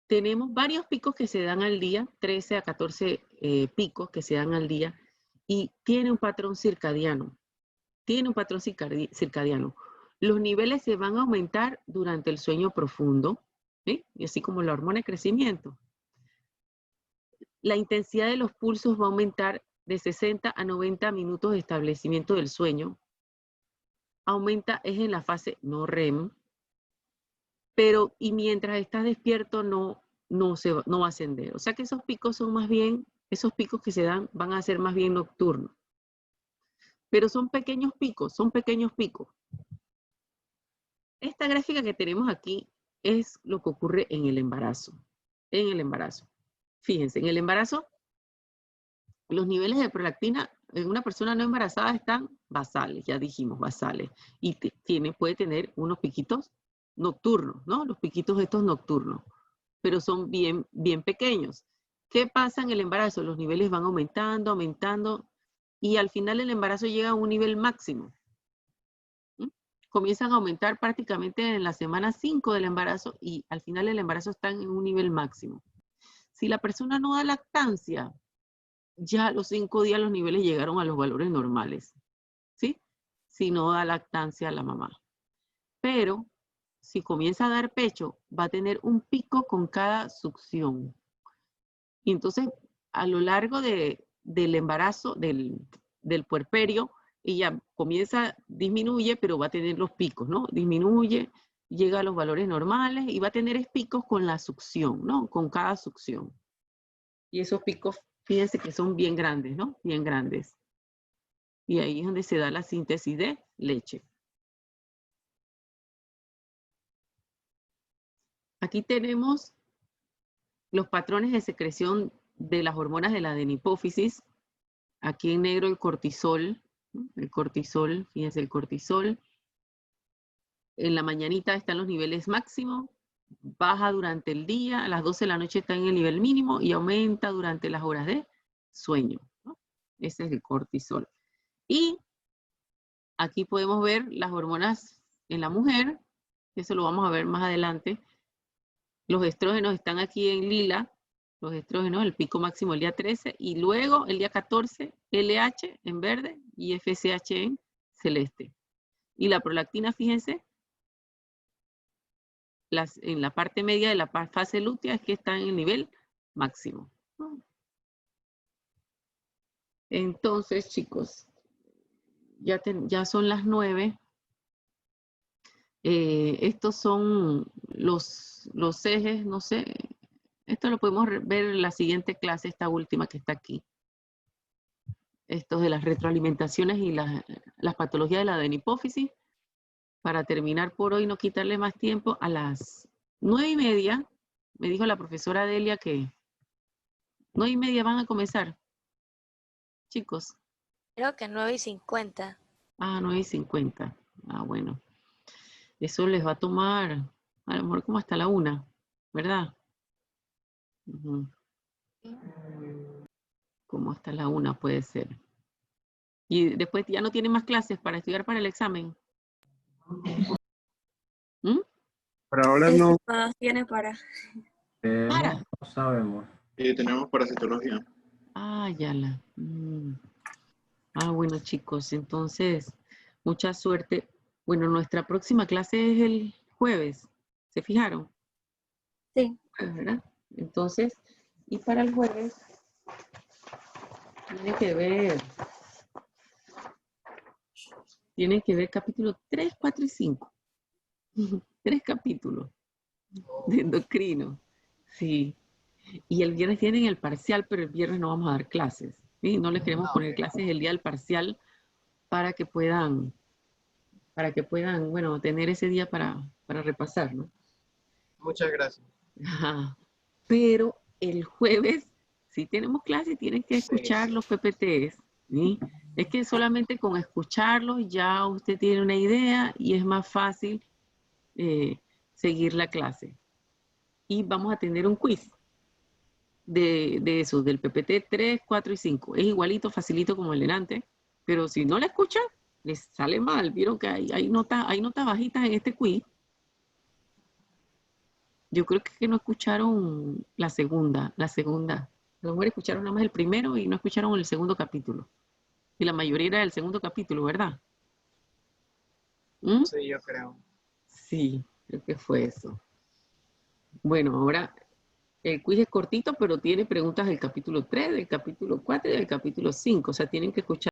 Speaker 1: tenemos varios picos que se dan al día, 13 a 14 picos que se dan al día, y tiene un patrón circadiano. Tiene un patrón circadiano. Los niveles se van a aumentar durante el sueño profundo, ¿sí? Y así como la hormona de crecimiento. La intensidad de los pulsos va a aumentar de 60 a 90 minutos de establecimiento del sueño. Aumenta, es en la fase no REM, pero y mientras estás despierto no va a ascender. O sea que esos picos son más bien, esos picos que se dan van a ser más bien nocturnos. Pero son pequeños picos, son pequeños picos. Esta gráfica que tenemos aquí es lo que ocurre en el embarazo. En el embarazo. Fíjense, en el embarazo los niveles de prolactina en una persona no embarazada están basales, ya dijimos, basales. Y puede tener unos piquitos nocturnos, ¿no? Los piquitos estos nocturnos, pero son bien, bien pequeños. ¿Qué pasa en el embarazo? Los niveles van aumentando, aumentando, y al final el embarazo llega a un nivel máximo. Comienzan a aumentar prácticamente en la semana 5 del embarazo, y al final el embarazo está en un nivel máximo. Si la persona no da lactancia, ya a los 5 días los niveles llegaron a los valores normales, ¿sí? Si no da lactancia a la mamá. Pero si comienza a dar pecho, va a tener un pico con cada succión. Y entonces, a lo largo del embarazo, del puerperio, ella disminuye, pero va a tener los picos, ¿no? Disminuye, llega a los valores normales y va a tener picos con la succión, ¿no? Con cada succión. Y esos picos, fíjense que son bien grandes, ¿no? Bien grandes. Y ahí es donde se da la síntesis de leche. Aquí tenemos los patrones de secreción de las hormonas de la adenipófisis. Aquí en negro el cortisol. El cortisol, fíjense el cortisol. En la mañanita están los niveles máximos. Baja durante el día, a las 12 de la noche está en el nivel mínimo y aumenta durante las horas de sueño, ¿no? Ese es el cortisol. Y aquí podemos ver las hormonas en la mujer, eso lo vamos a ver más adelante. Los estrógenos están aquí en lila, los estrógenos, el pico máximo el día 13, y luego el día 14, LH en verde y FSH en celeste. Y la prolactina, fíjense, en la parte media de la fase lútea es que está en el nivel máximo. Entonces, chicos, ya son las 9. Estos son los ejes, no sé. Esto lo podemos ver en la siguiente clase, esta última que está aquí. Estos de las retroalimentaciones y las patologías de la adenipófisis. Para terminar por hoy, no quitarle más tiempo, a las 9:30, me dijo la profesora Delia que 9:30 van a comenzar. Chicos.
Speaker 6: Creo que 9:50.
Speaker 1: Ah, 9:50. Ah, bueno. Eso les va a tomar, a lo mejor como hasta la 1, ¿verdad? Como hasta la 1 puede ser. Y después ya no tienen más clases para estudiar para el examen.
Speaker 8: Por ahora no.
Speaker 18: Tiene para.
Speaker 5: No sabemos.
Speaker 4: Sí, tenemos parasitología.
Speaker 1: Ah, ya la. Ah, bueno, chicos, entonces, mucha suerte. Bueno, nuestra próxima clase es el jueves. ¿Se fijaron?
Speaker 18: Sí.
Speaker 1: ¿Verdad? Entonces, y para el jueves, tiene que ver capítulo 3, 4 y 5. 3 capítulos de endocrino. Sí. Y el viernes tienen el parcial, pero el viernes no vamos a dar clases. ¿Sí? No les queremos poner clases el día del parcial para que puedan, bueno, tener ese día para repasar, ¿no?
Speaker 8: Muchas gracias.
Speaker 1: Ajá. Pero el jueves sí tenemos clase y tienen que escuchar los PPTs. ¿Sí? Es que solamente con escucharlos ya usted tiene una idea y es más fácil seguir la clase. Y vamos a tener un quiz de eso, del PPT 3, 4 y 5. Es igualito, facilito como el delante, pero si no la escuchan, les sale mal. Vieron que hay notas bajitas en este quiz. Yo creo que no escucharon la segunda. A lo mejor escucharon nada más el primero y no escucharon el segundo capítulo. Y la mayoría era del segundo capítulo, ¿verdad?
Speaker 8: Sí, yo creo.
Speaker 1: Sí, creo que fue eso. Bueno, ahora el quiz es cortito, pero tiene preguntas del capítulo 3, del capítulo 4 y del capítulo 5. O sea, tienen que escuchar